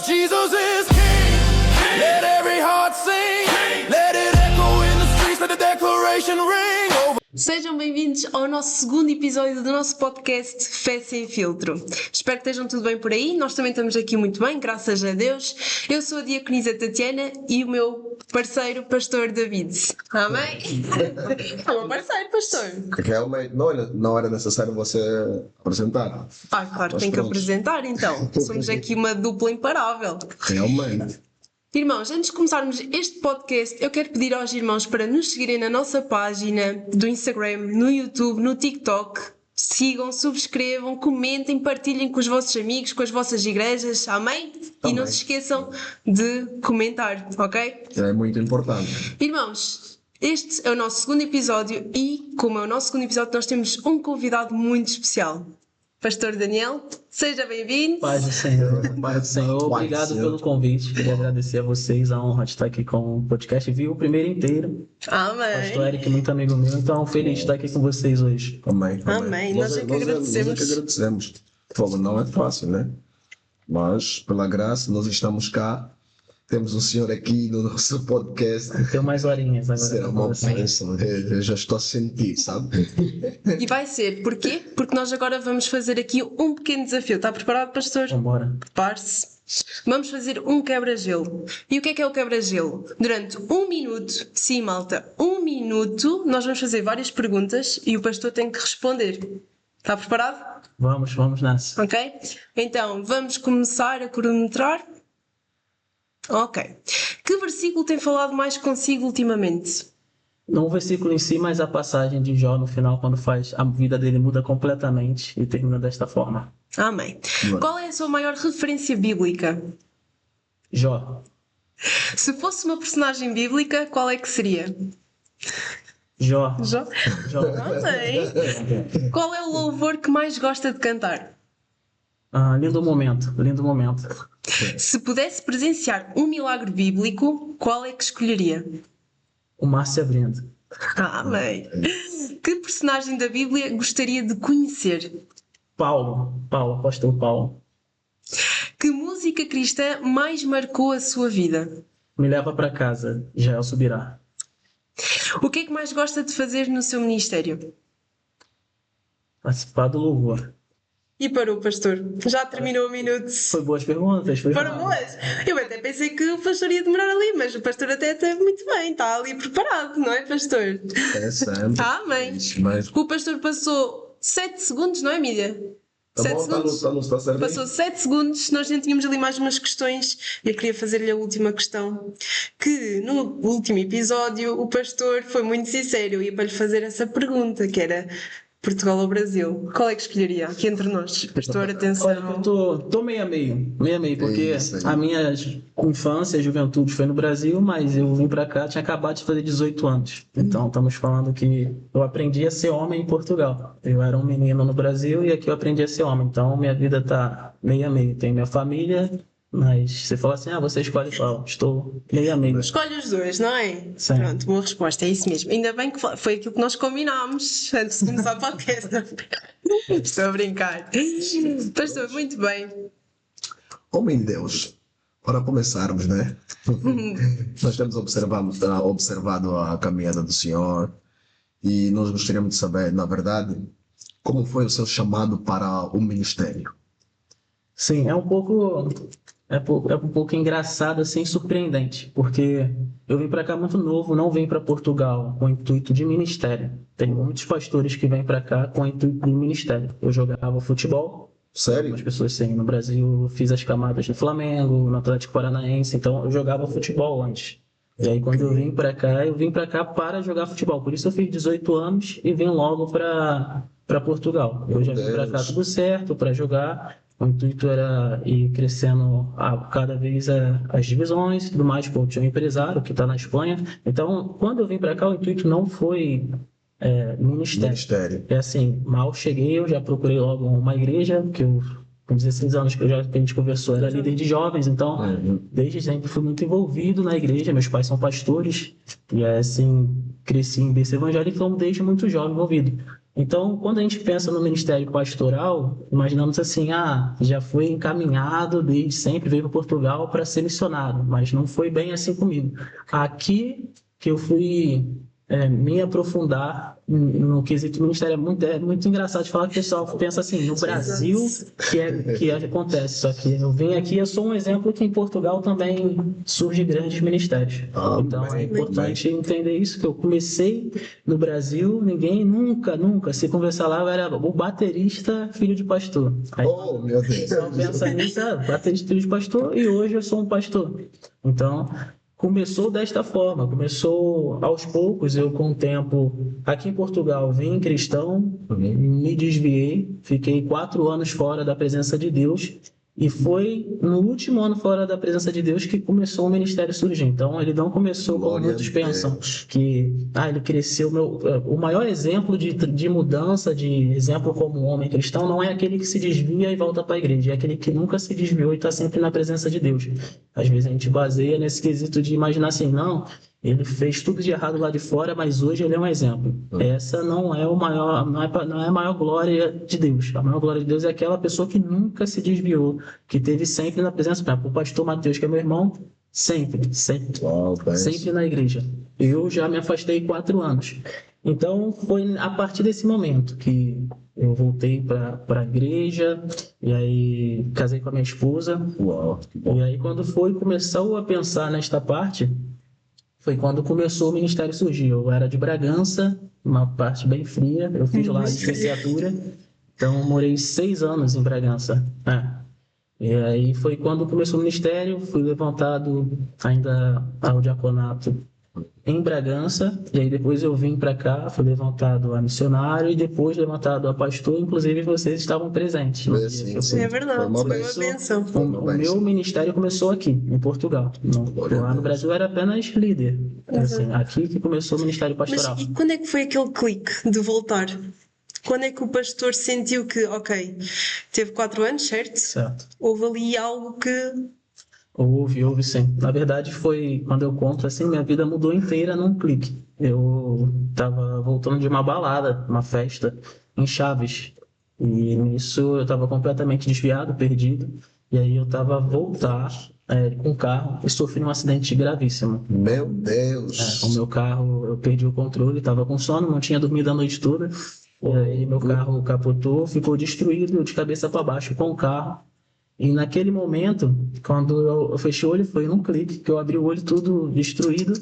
Jesus is King. Let every heart sing. Let it echo in the streets. Let the declaration ring over. Sejam bem-vindos ao nosso segundo episódio do nosso podcast Fé Sem Filtro. Espero que estejam tudo bem por aí, nós também estamos aqui muito bem, graças a Deus. Eu sou a diaconisa Tatiana e o meu parceiro, pastor David. Amém? É o meu parceiro, pastor. Realmente, não era necessário você apresentar. Claro, Mas tem que pronto. apresentar então. Somos aqui uma dupla imparável. Realmente. Irmãos, antes de começarmos este podcast, eu quero pedir aos irmãos para nos seguirem na nossa página do Instagram, no YouTube, no TikTok. Sigam, subscrevam, comentem, partilhem com os vossos amigos, com as vossas igrejas, amém? E não se esqueçam de comentar, ok? É muito importante. Irmãos, este é o nosso segundo episódio e, como é o nosso segundo episódio, nós temos um convidado muito especial. Pastor Daniel, seja bem-vindo. Paz do Senhor, paz do Senhor. Paz do Obrigado Senhor. pelo convite. Queria agradecer a vocês a honra de estar aqui com o podcast. Vi o primeiro inteiro. Amém. Pastor Eric, muito amigo meu, então feliz de estar aqui com vocês hoje. Amém. Amém. Nós é que agradecemos. Nós é que agradecemos. Fogo não é fácil, né? Mas, pela graça, nós estamos cá. Temos um senhor aqui no nosso podcast. Tenho mais horinhas agora. Será com uma vocês. bênção. Eu já estou a sentir, sabe? E vai ser, porquê? Porque nós agora vamos fazer aqui um pequeno desafio. Está preparado, pastor? Vambora. Prepare-se. Vamos fazer um quebra-gelo. E o que é o quebra-gelo? Durante 1 minuto, sim malta, 1 minuto, nós vamos fazer várias perguntas e o pastor tem que responder. Está preparado? Vamos nessa. Ok? Então, vamos começar a cronometrar. Ok. Que versículo tem falado mais consigo ultimamente? Não o versículo em si, mas a passagem de Jó no final, quando faz, a vida dele muda completamente e termina desta forma. Amém. Qual é a sua maior referência bíblica? Jó. Se fosse uma personagem bíblica, qual é que seria? Jó. Jó? Jó. Amém. Qual é o louvor que mais gosta de cantar? Lindo momento, lindo momento. Se pudesse presenciar um milagre bíblico, qual é que escolheria? O mar se abrindo. Amém. Que personagem da Bíblia gostaria de conhecer? Paulo, apóstolo Paulo. Que música cristã mais marcou a sua vida? Me leva para casa, Jael subirá. O que é que mais gosta de fazer no seu ministério? Participar do louvor. E parou, pastor. Já terminou o minuto. Foi boas perguntas. Foram boas. Eu até pensei que o pastor ia demorar ali, mas o pastor até está muito bem, está ali preparado, não é, pastor? É sempre. Amém. Mas O pastor passou 7 segundos, não é, Mídia? tá 7 bom, segundos. está certo. Passou 7 segundos, nós ainda tínhamos ali mais umas questões e eu queria fazer-lhe a última questão. Que no último episódio o pastor foi muito sincero e ia para lhe fazer essa pergunta, que era Portugal ou Brasil? Qual é que escolheria aqui entre nós? Pastor, Olha, eu atenção. tô meio a meio, porque Isso aí. a minha infância, juventude foi no Brasil, mas eu vim pra cá, tinha acabado de fazer 18 anos. Então estamos falando que eu aprendi a ser homem em Portugal. Eu era um menino no Brasil e aqui eu aprendi a ser homem. Então minha vida tá meio a meio. Tem minha família, mas você fala assim, você escolhe qual? Estou meio a meio. Escolhe os dois, não é? Sim. Pronto, boa resposta, é isso mesmo. Ainda bem que foi aquilo que nós combinámos antes de começar o podcast. Estou a brincar. Pastor, muito bem. Homem de Deus, para começarmos, né? Nós temos observado a caminhada do Senhor e nós gostaríamos de saber, na verdade, como foi o seu chamado para o ministério. Sim, é um pouco engraçado, assim, surpreendente, porque eu vim para cá muito novo, não vim para Portugal com o intuito de ministério. Tem muitos pastores que vêm para cá com o intuito de ministério. Eu jogava futebol, Sério? as pessoas sim, no Brasil eu fiz as camadas no Flamengo, no Atlético Paranaense, então eu jogava futebol antes. E aí quando eu vim para cá para jogar futebol. Por isso eu fiz 18 anos e vim logo para Portugal. Eu já vim para cá tudo certo, para jogar. O intuito era ir crescendo cada vez as divisões e tudo mais. Pô, tinha um empresário que está na Espanha. Então, quando eu vim para cá, o intuito não foi ministério. É assim, mal cheguei, eu já procurei logo uma igreja, que eu, com 16 anos que a gente conversou, era líder de jovens. Então, desde sempre fui muito envolvido na igreja. Meus pais são pastores. E assim, cresci em berço evangélico, então desde muito jovem envolvido. Então, quando a gente pensa no ministério pastoral, imaginamos assim, já foi encaminhado desde sempre, veio para Portugal para ser missionário, mas não foi bem assim comigo. Aqui que eu fui me aprofundar no quesito ministério, é muito engraçado de falar que o pessoal pensa assim, no Brasil que acontece, só que eu vim aqui, eu sou um exemplo que em Portugal também surge grandes ministérios. Então é importante entender isso, que eu comecei no Brasil, ninguém nunca, se conversar lá, eu era o baterista filho de pastor. Aí, Meu Deus. então pensa nisso, baterista filho de pastor, e hoje eu sou um pastor. Então, começou desta forma, começou aos poucos, eu com o tempo, aqui em Portugal, vim cristão, me desviei, fiquei 4 anos fora da presença de Deus, e foi no último ano fora da presença de Deus que começou o ministério a surgir. Então, ele não começou como muitos pensam, que ele cresceu. O maior exemplo de mudança, de exemplo como homem cristão, não é aquele que se desvia e volta para a igreja, é aquele que nunca se desviou e está sempre na presença de Deus. Às vezes a gente baseia nesse quesito de imaginar assim, não, ele fez tudo de errado lá de fora, mas hoje ele é um exemplo. Essa não é a maior glória de Deus. A maior glória de Deus é aquela pessoa que nunca se desviou, que teve sempre na presença. O pastor Mateus, que é meu irmão, sempre na igreja. Eu já me afastei 4 anos. Então, foi a partir desse momento que eu voltei para a igreja, e aí casei com a minha esposa. E aí, quando começou a pensar nesta parte, foi quando começou o ministério surgir. Eu era de Bragança, uma parte bem fria, eu fiz lá licenciatura, então morei 6 anos em Bragança. E aí foi quando começou o ministério, fui levantado ainda ao diaconato em Bragança, e aí depois eu vim para cá, fui levantado a missionário e depois levantado a pastor, inclusive vocês estavam presentes. É verdade, foi uma bênção. O meu ministério começou aqui, em Portugal. Lá no Brasil era apenas líder. Assim, aqui que começou o ministério pastoral. Mas e quando é que foi aquele clique de voltar? Quando é que o pastor sentiu que, teve 4 anos, certo? Certo. Houve ali algo que... Houve sim. Na verdade, foi quando eu conto assim, minha vida mudou inteira num clique. Eu estava voltando de uma balada, uma festa em Chaves. E nisso eu estava completamente desviado, perdido. E aí eu estava a voltar com o carro e sofri um acidente gravíssimo. Meu Deus! O meu carro, eu perdi o controle, estava com sono, não tinha dormido a noite toda. E aí meu carro capotou, ficou destruído, eu de cabeça para baixo com o carro. E naquele momento, quando eu fechei o olho, foi num clique, que eu abri o olho tudo destruído,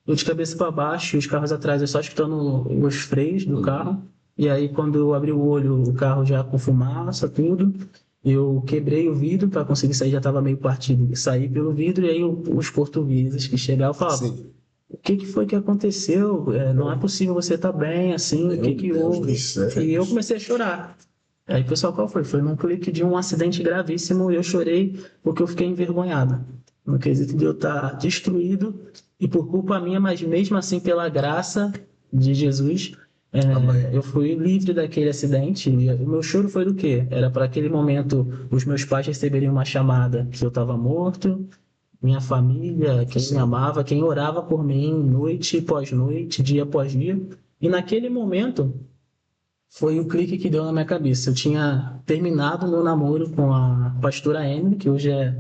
eu de cabeça para baixo, e os carros atrás, eu só escutando os freios do carro. E aí, quando eu abri o olho, o carro já com fumaça, tudo. Eu quebrei o vidro para conseguir sair, já estava meio partido. Saí pelo vidro, e aí os portugueses que chegavam falavam: o que foi que aconteceu? Não é possível você estar bem assim, o que houve? E eu comecei a chorar. Aí, pessoal, qual foi? Foi num clique de um acidente gravíssimo e eu chorei porque eu fiquei envergonhado. No quesito de eu estar destruído e por culpa minha, mas mesmo assim pela graça de Jesus, eu fui livre daquele acidente. E o meu choro foi do quê? Era para aquele momento os meus pais receberem uma chamada que eu estava morto, minha família, quem me amava, quem orava por mim noite após noite, dia após dia. E naquele momento foi o clique que deu na minha cabeça. Eu tinha terminado meu namoro com a pastora Emily, que hoje é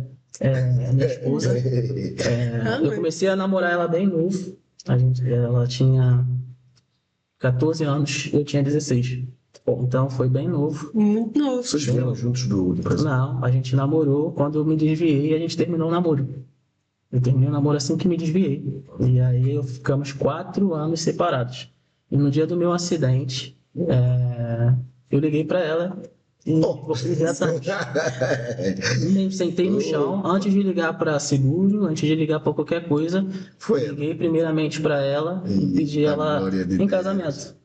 minha esposa. Eu comecei a namorar ela bem novo. Ela tinha 14 anos, eu tinha 16. Então foi bem novo. Muito novo. Vocês vieram juntos do Brasil? Não, a gente namorou. Quando eu me desviei, a gente terminou o namoro. Eu terminei o namoro assim que me desviei. E aí ficamos 4 anos separados. E no dia do meu acidente, eu liguei para ela e sentei no chão antes de ligar para seguro, antes de ligar para qualquer coisa. Liguei primeiramente para ela e pedi ela em casamento.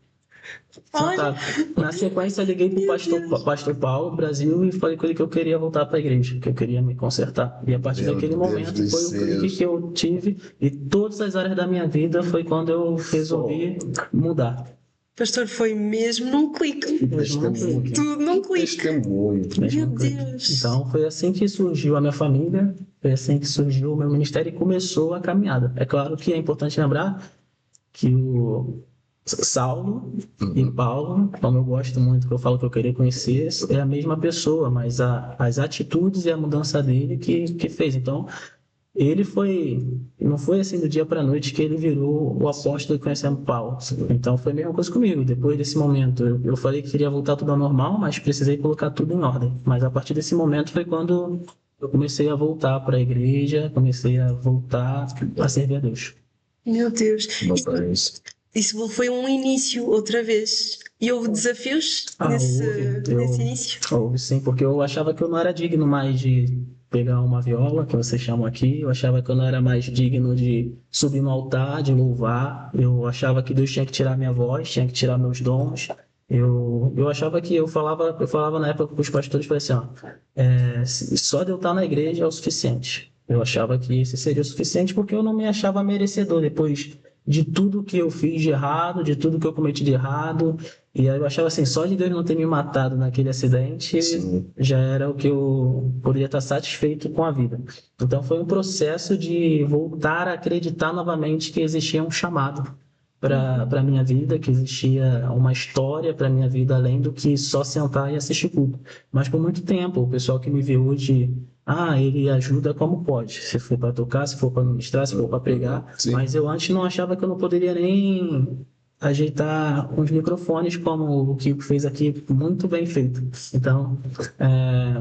Na sequência, eu liguei para o pastor Paulo, Brasil, e falei com ele que eu queria voltar para a igreja, que eu queria me consertar. E a partir daquele momento foi o clique que eu tive, e todas as áreas da minha vida foi quando eu resolvi mudar. Pastor, foi mesmo num clique. Tudo num clique. Meu Deus. Então, foi assim que surgiu a minha família, foi assim que surgiu o meu ministério e começou a caminhada. É claro que é importante lembrar que Saulo e Paulo, como eu gosto muito, que eu falo que eu queria conhecer, é a mesma pessoa, mas as atitudes e a mudança dele que fez. Então, ele não foi assim do dia para a noite que ele virou o apóstolo que conhecemos Paulo. Então, foi a mesma coisa comigo. Depois desse momento, eu falei que queria voltar tudo ao normal, mas precisei colocar tudo em ordem. Mas a partir desse momento foi quando eu comecei a voltar para a igreja, comecei a voltar a servir a Deus. Meu Deus. Não é isso. Isso foi um início outra vez. E houve desafios nesse início? Houve sim, porque eu achava que eu não era digno mais de pegar uma viola, que vocês chamam aqui. Eu achava que eu não era mais digno de subir no altar, de louvar. Eu achava que Deus tinha que tirar minha voz, tinha que tirar meus dons. Eu achava que eu falava na época com os pastores, falei assim, só de eu estar na igreja é o suficiente. Eu achava que esse seria o suficiente porque eu não me achava merecedor depois de tudo que eu fiz de errado, de tudo que eu cometi de errado. E aí eu achava assim, só de Deus não ter me matado naquele acidente, já era o que eu poderia estar satisfeito com a vida. Então foi um processo de voltar a acreditar novamente que existia um chamado para a minha vida, que existia uma história para a minha vida, além do que só sentar e assistir culto. Mas por muito tempo, o pessoal que me vê hoje, ele ajuda como pode. Se for para tocar, se for para ministrar, se for para pregar. Sim. Mas eu antes não achava que eu não poderia nem ajeitar uns microfones como o Kiko fez aqui, muito bem feito. Então,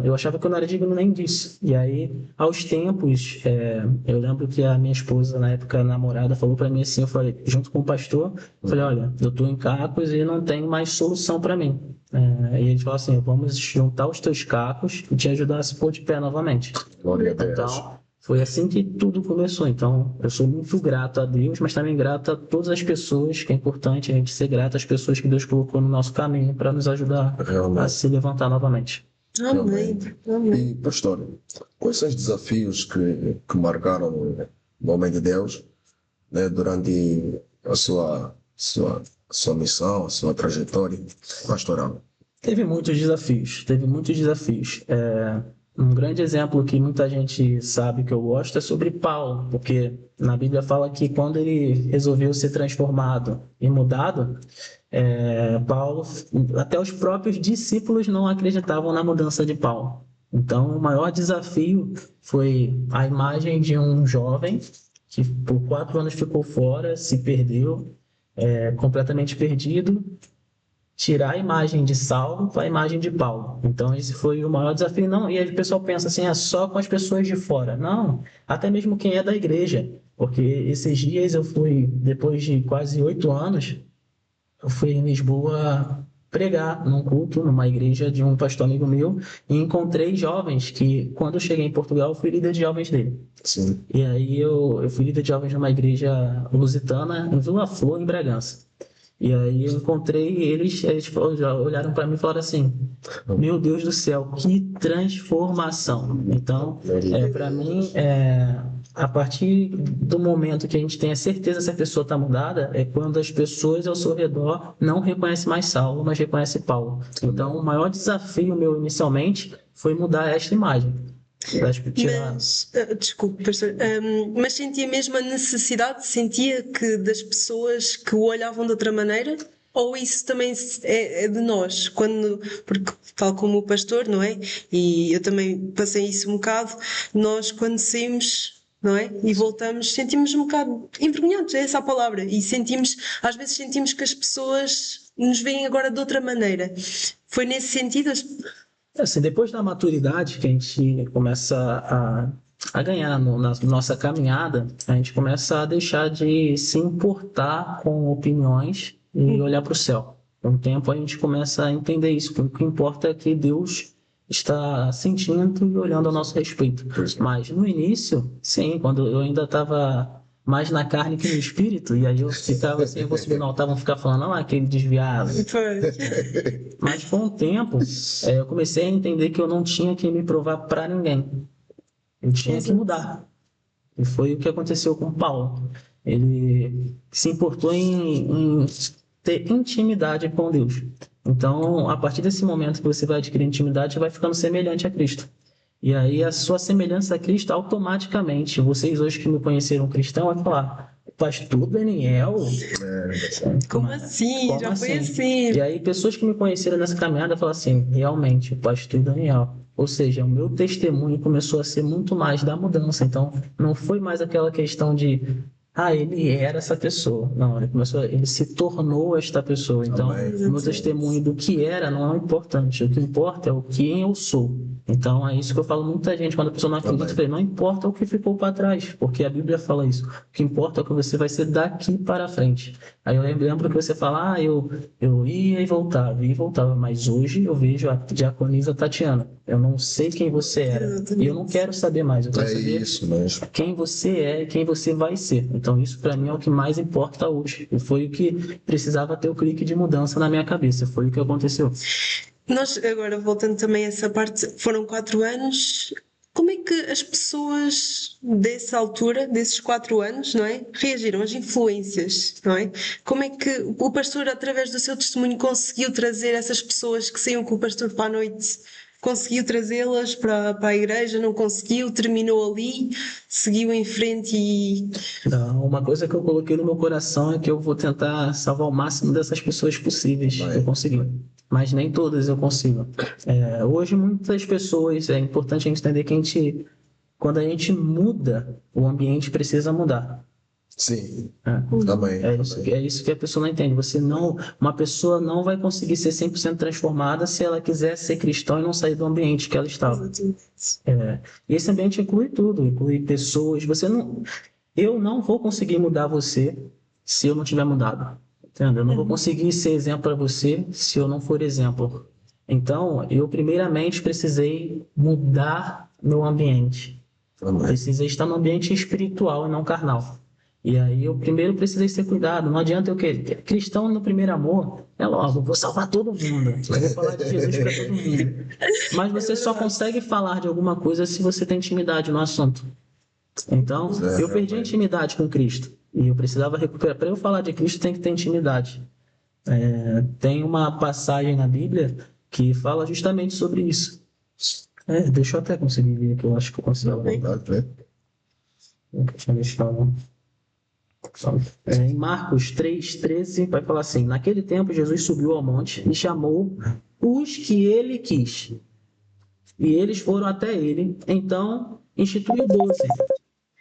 eu achava que eu não era digno nem disso. E aí, aos tempos, eu lembro que a minha esposa, na época, namorada, falou para mim assim, eu falei, junto com o pastor, eu falei, olha, eu estou em cacos e não tenho mais solução para mim. E ele falou assim, vamos juntar os teus cacos e te ajudar a se pôr de pé novamente. Glória a Deus. Então, foi assim que tudo começou. Então, eu sou muito grato a Deus, mas também grato a todas as pessoas, que é importante a gente ser grato às pessoas que Deus colocou no nosso caminho para nos ajudar a se levantar novamente. Amém. Amém. E, pastor, quais são os desafios que marcaram o homem de Deus, né, durante a sua missão, a sua trajetória pastoral? Teve muitos desafios. Um grande exemplo que muita gente sabe que eu gosto é sobre Paulo, porque na Bíblia fala que quando ele resolveu ser transformado e mudado, Paulo, até os próprios discípulos não acreditavam na mudança de Paulo. Então, o maior desafio foi a imagem de um jovem que por 4 anos ficou fora, se perdeu, completamente perdido, tirar a imagem de Saulo para a imagem de Paulo. Então, esse foi o maior desafio. Não, e aí o pessoal pensa assim, só com as pessoas de fora. Não, até mesmo quem é da igreja. Porque esses dias eu fui, depois de quase 8 anos, eu fui em Lisboa pregar num culto, numa igreja de um pastor amigo meu, e encontrei jovens que, quando eu cheguei em Portugal, eu fui líder de jovens dele. Sim. E aí eu fui líder de jovens numa igreja lusitana em Vila Flor, em Bragança. E aí eu encontrei eles olharam para mim e falaram assim, meu Deus do céu, que transformação. Então, para mim, a partir do momento que a gente tem a certeza se a pessoa está mudada, é quando as pessoas ao seu redor não reconhecem mais Saulo, mas reconhecem Paulo. Então, o maior desafio meu inicialmente foi mudar esta imagem. Mas, desculpe, pastor, mas sentia mesmo a necessidade, sentia que das pessoas que o olhavam de outra maneira? Ou isso também é de nós? Porque, tal como o pastor, não é? E eu também passei isso um bocado, nós quando saímos, não é? E voltamos, sentimos um bocado envergonhados, é essa a palavra, e às vezes sentimos que as pessoas nos veem agora de outra maneira. Foi nesse sentido? Assim, depois da maturidade que a gente começa a ganhar na nossa caminhada, a gente começa a deixar de se importar com opiniões e olhar para o céu. Com o tempo a gente começa a entender isso, que o que importa é que Deus está sentindo e olhando a nosso respeito. Mas no início, sim, quando eu ainda estava mais na carne que no espírito, e aí eu ficava assim, eu vou subir no altar, vão ficar falando, aquele desviado. Mas com o tempo, eu comecei a entender que eu não tinha que me provar para ninguém. Eu tinha que mudar. E foi o que aconteceu com Paulo. Ele se importou em ter intimidade com Deus. Então, a partir desse momento que você vai adquirir intimidade, você vai ficando semelhante a Cristo. E aí a sua semelhança a Cristo, automaticamente, vocês hoje que me conheceram cristão, vai falar, pastor Daniel? Como assim? Como Já foi assim? assim. E aí, pessoas que me conheceram nessa caminhada falaram assim: realmente, o pastor Daniel. Ou seja, o meu testemunho começou a ser muito mais da mudança. Então, não foi mais aquela questão de, ele era essa pessoa. Não, ele se tornou esta pessoa. Então, Amém. o meu testemunho do que era não é importante. O que importa é o quem eu sou. Então, é isso que eu falo muita gente. Quando a pessoa não acredita, eu falei, não importa o que ficou para trás, porque a Bíblia fala isso. O que importa é o que você vai ser daqui para frente. Aí eu lembro que você fala, eu ia e voltava, mas hoje eu vejo a diaconisa Tatiana. Eu não sei quem você era e eu não quero saber mais. Eu quero É saber isso mesmo. quem você é e quem você vai ser. Então isso para mim é o que mais importa hoje. E foi o que precisava ter o clique de mudança na minha cabeça. Foi o que aconteceu. Nós, agora, voltando também a essa parte, foram 4 anos. Como é que as pessoas dessa altura, desses 4 anos, não é? Reagiram, as influências, não é? Como é que o pastor, através do seu testemunho, conseguiu trazer essas pessoas que saíam com o pastor para a noite? Conseguiu trazê-las para a igreja? Não conseguiu? Terminou ali? Seguiu em frente e... Não, uma coisa que eu coloquei no meu coração é que eu vou tentar salvar o máximo dessas pessoas possíveis que eu conseguir. Mas nem todas eu consigo. Hoje, muitas pessoas, é importante a gente entender que quando a gente muda, o ambiente precisa mudar. Sim. É. Amém. É isso que a pessoa não entende. Uma pessoa não vai conseguir ser 100% transformada se ela quiser ser cristã e não sair do ambiente que ela estava. E esse ambiente inclui tudo, inclui pessoas. Eu não vou conseguir mudar você se eu não tiver mudado. Entendeu? Eu não vou conseguir ser exemplo para você se eu não for exemplo. Então, eu primeiramente precisei mudar meu ambiente. Amém. Precisei estar no ambiente espiritual e não carnal. E aí eu primeiro precisei ser cuidado. Não adianta eu querer. Cristão no primeiro amor é logo, vou salvar todo mundo. Eu vou falar de Jesus para todo mundo. Mas você só consegue falar de alguma coisa se você tem intimidade no assunto. Então, eu perdi a intimidade com Cristo. E eu precisava recuperar. Para eu falar de Cristo, tem que ter intimidade. Tem uma passagem na Bíblia que fala justamente sobre isso. Deixa eu até conseguir ver aqui, eu acho que eu consigo. Em Marcos 3,13 vai falar assim: naquele tempo Jesus subiu ao monte e chamou os que ele quis. E eles foram até ele. Então instituiu 12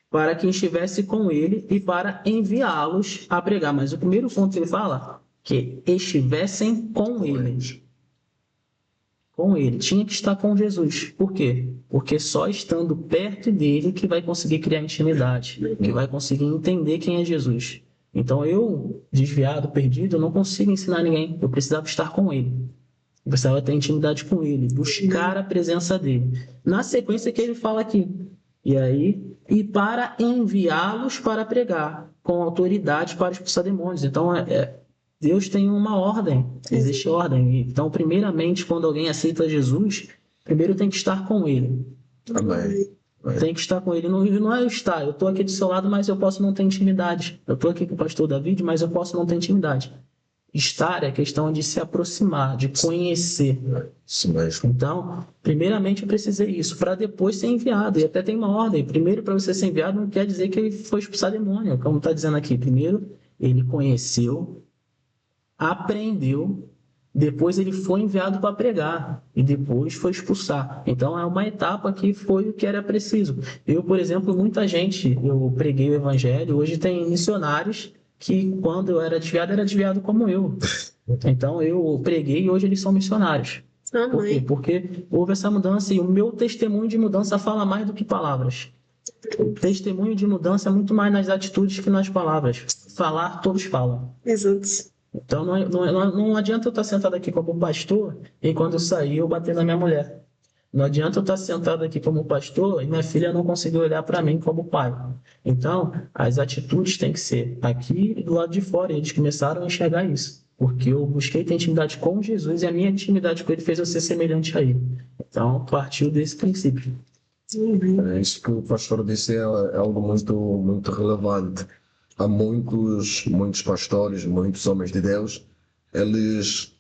para que estivesse com ele e para enviá-los a pregar. Mas o primeiro ponto que ele fala, que estivessem com ele. Com ele. Tinha que estar com Jesus. Por quê? Porque só estando perto dele que vai conseguir criar intimidade, que vai conseguir entender quem é Jesus. Então eu, desviado, perdido, eu não consigo ensinar ninguém. Eu precisava estar com ele. Eu precisava ter intimidade com ele, buscar a presença dele. Na sequência que ele fala aqui. E para enviá-los para pregar, com autoridade para expulsar demônios. Então, Deus tem uma ordem, existe ordem. Então, primeiramente, quando alguém aceita Jesus, primeiro tem que estar com ele. Amém. Tem que estar com ele. Não é eu estar, eu estou aqui do seu lado, mas eu posso não ter intimidade. Eu estou aqui com o pastor David, mas eu posso não ter intimidade. Estar é questão de se aproximar, de conhecer. Isso mesmo. Então, primeiramente eu precisei isso, para depois ser enviado. E até tem uma ordem. Primeiro, para você ser enviado, não quer dizer que ele foi expulsar demônio, como está dizendo aqui. Primeiro, ele conheceu, aprendeu, depois ele foi enviado para pregar e depois foi expulsar. Então, é uma etapa que foi o que era preciso. Eu, por exemplo, muita gente, eu preguei o evangelho, hoje tem missionários que quando eu era desviado como eu. Então eu preguei e hoje eles são missionários. Por quê? Porque houve essa mudança e o meu testemunho de mudança fala mais do que palavras. O testemunho de mudança é muito mais nas atitudes que nas palavras. Falar, todos falam. Exato. Então não adianta eu estar sentado aqui como pastor e quando eu sair eu bater na minha mulher. Não adianta eu estar sentado aqui como pastor e minha filha não conseguir olhar para mim como pai. Então, as atitudes têm que ser aqui e do lado de fora. E eles começaram a enxergar isso. Porque eu busquei ter intimidade com Jesus e a minha intimidade com ele fez eu ser semelhante a ele. Então, partiu desse princípio. Isso que o pastor disse é algo muito, muito relevante. Há muitos pastores, muitos homens de Deus, eles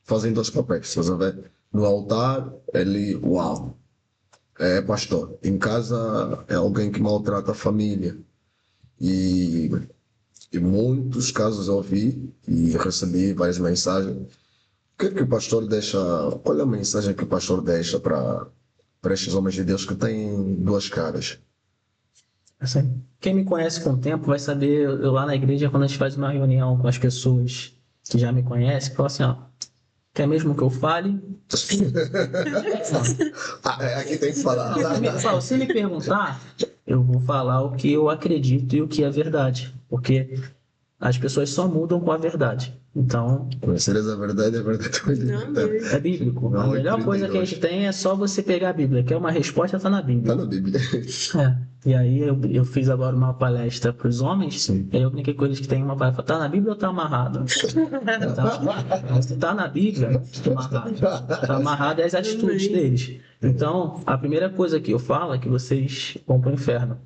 fazem dois papéis, estás a ver? No altar, ele, é pastor. Em casa, é alguém que maltrata a família. E, e muitos casos eu ouvi e recebi várias mensagens. O que é que o pastor deixa? Qual é a mensagem que o pastor deixa para estes homens de Deus que têm duas caras? Assim, quem me conhece com o tempo vai saber, eu lá na igreja, quando a gente faz uma reunião com as pessoas que já me conhecem, fala assim, ó, quer mesmo que eu fale? Aqui tem que falar. Se me perguntar, eu vou falar o que eu acredito e o que é verdade, porque as pessoas só mudam com a verdade. Então, Conheceres a verdade vai libertar. é bíblico. Não, A melhor coisa que a gente tem é só você pegar a Bíblia, que é uma resposta, está na Bíblia. Está na Bíblia. E aí eu fiz agora uma palestra para os homens, Sim. e aí eu brinquei com eles que tem uma palestra, tá na Bíblia ou tá amarrado? Se tá na Bíblia, tá amarrado. Tá amarrado é as atitudes deles. Então, a primeira coisa que eu falo é que vocês vão para o inferno.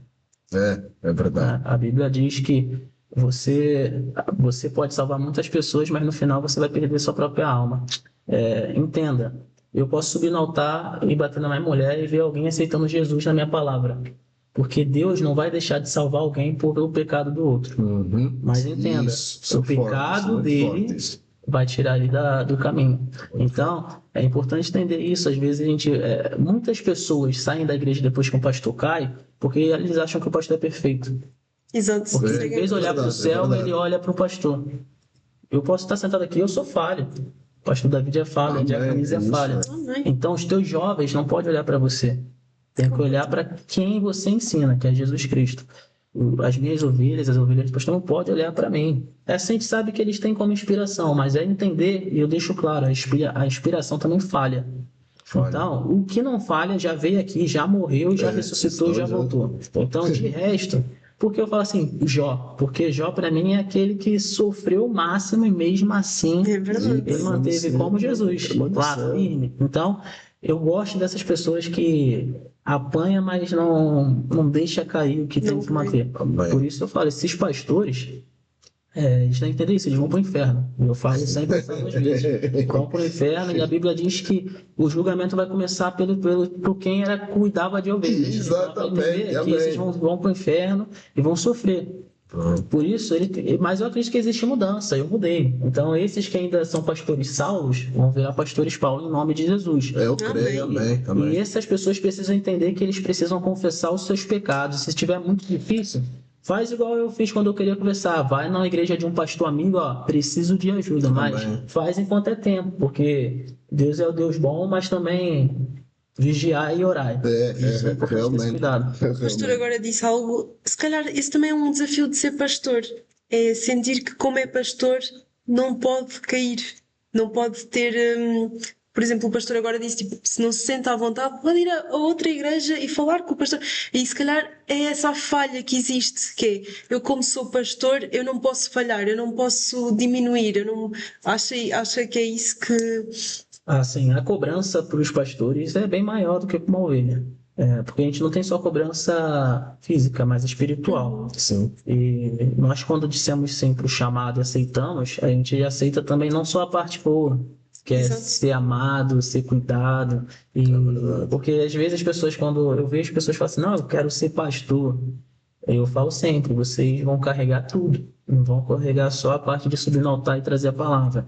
É verdade. A Bíblia diz que você pode salvar muitas pessoas, mas no final você vai perder sua própria alma. Entenda, eu posso subir no altar e bater na minha mulher e ver alguém aceitando Jesus na minha palavra. Porque Deus não vai deixar de salvar alguém pelo pecado do outro. Uhum. Mas entenda, Isso, o pecado muito dele forte isso. vai tirar ele do caminho. Então, é importante entender isso. Às vezes muitas pessoas saem da igreja depois que o pastor cai, porque eles acham que o pastor é perfeito. Exato. Porque em É vez de olhar para o verdade, é céu, verdade. ele olha para o pastor. Eu posso estar sentado aqui, eu sou falho. O pastor David é falho, a Amém, diaconisa é isso. falha. Amém. Então, os teus jovens não podem olhar para você. Tem que olhar para quem você ensina, que é Jesus Cristo. As minhas ovelhas, as ovelhas do pastor, não podem olhar para mim. Assim a gente sabe que eles têm como inspiração, mas é entender, e eu deixo claro, a inspiração também falha. Falha. Então, o que não falha já veio aqui, já morreu, já ressuscitou, então já já- voltou. Então, de resto, porque eu falo assim, Jó? Porque Jó, para mim, é aquele que sofreu o máximo e mesmo assim É verdade. ele manteve como Jesus, lá, firme. Então, eu gosto dessas pessoas que apanha, mas não deixa cair o que tem Não que cai. manter. Amém. Por isso eu falo, esses pastores, eles têm que entender isso, eles vão para o inferno. Eu falo sempre, eu falo às vezes. Vão para o inferno e a Bíblia diz que o julgamento vai começar por quem cuidava de ovelhas. Exatamente, Então, entender que amém. esses vão para o inferno e vão sofrer. Por isso, mas eu acredito que existe mudança, eu mudei. Então, esses que ainda são pastores Saulos vão virar pastores Paulo em nome de Jesus. Eu creio, amém. E Amém. essas pessoas precisam entender que eles precisam confessar os seus pecados. Se estiver muito difícil, faz igual eu fiz quando eu queria conversar. Vai na igreja de um pastor amigo, ó, preciso de ajuda, mas Amém. faz enquanto é tempo, porque Deus é o Deus bom, mas também vigiar e orar. Isso é importante ter esse realmente. cuidado. O pastor agora disse algo, se calhar esse também é um desafio de ser pastor, é sentir que como é pastor não pode cair, não pode ter, por exemplo, o pastor agora disse, tipo, se não se sente à vontade, pode ir a outra igreja e falar com o pastor, e se calhar é essa a falha que existe, que é, eu como sou pastor, eu não posso falhar, eu não posso diminuir, eu não, acha que é isso que... Assim, a cobrança para os pastores é bem maior do que para uma ovelha. Porque a gente não tem só cobrança física, mas espiritual. Sim. E nós, quando dissemos sim para o chamado e aceitamos, a gente aceita também não só a parte boa, que é Exato. ser amado, ser cuidado. Porque às vezes as pessoas, quando eu vejo pessoas falam assim, não, eu quero ser pastor. Eu falo sempre, vocês vão carregar tudo, não vão carregar só a parte de subir no altar e trazer a palavra.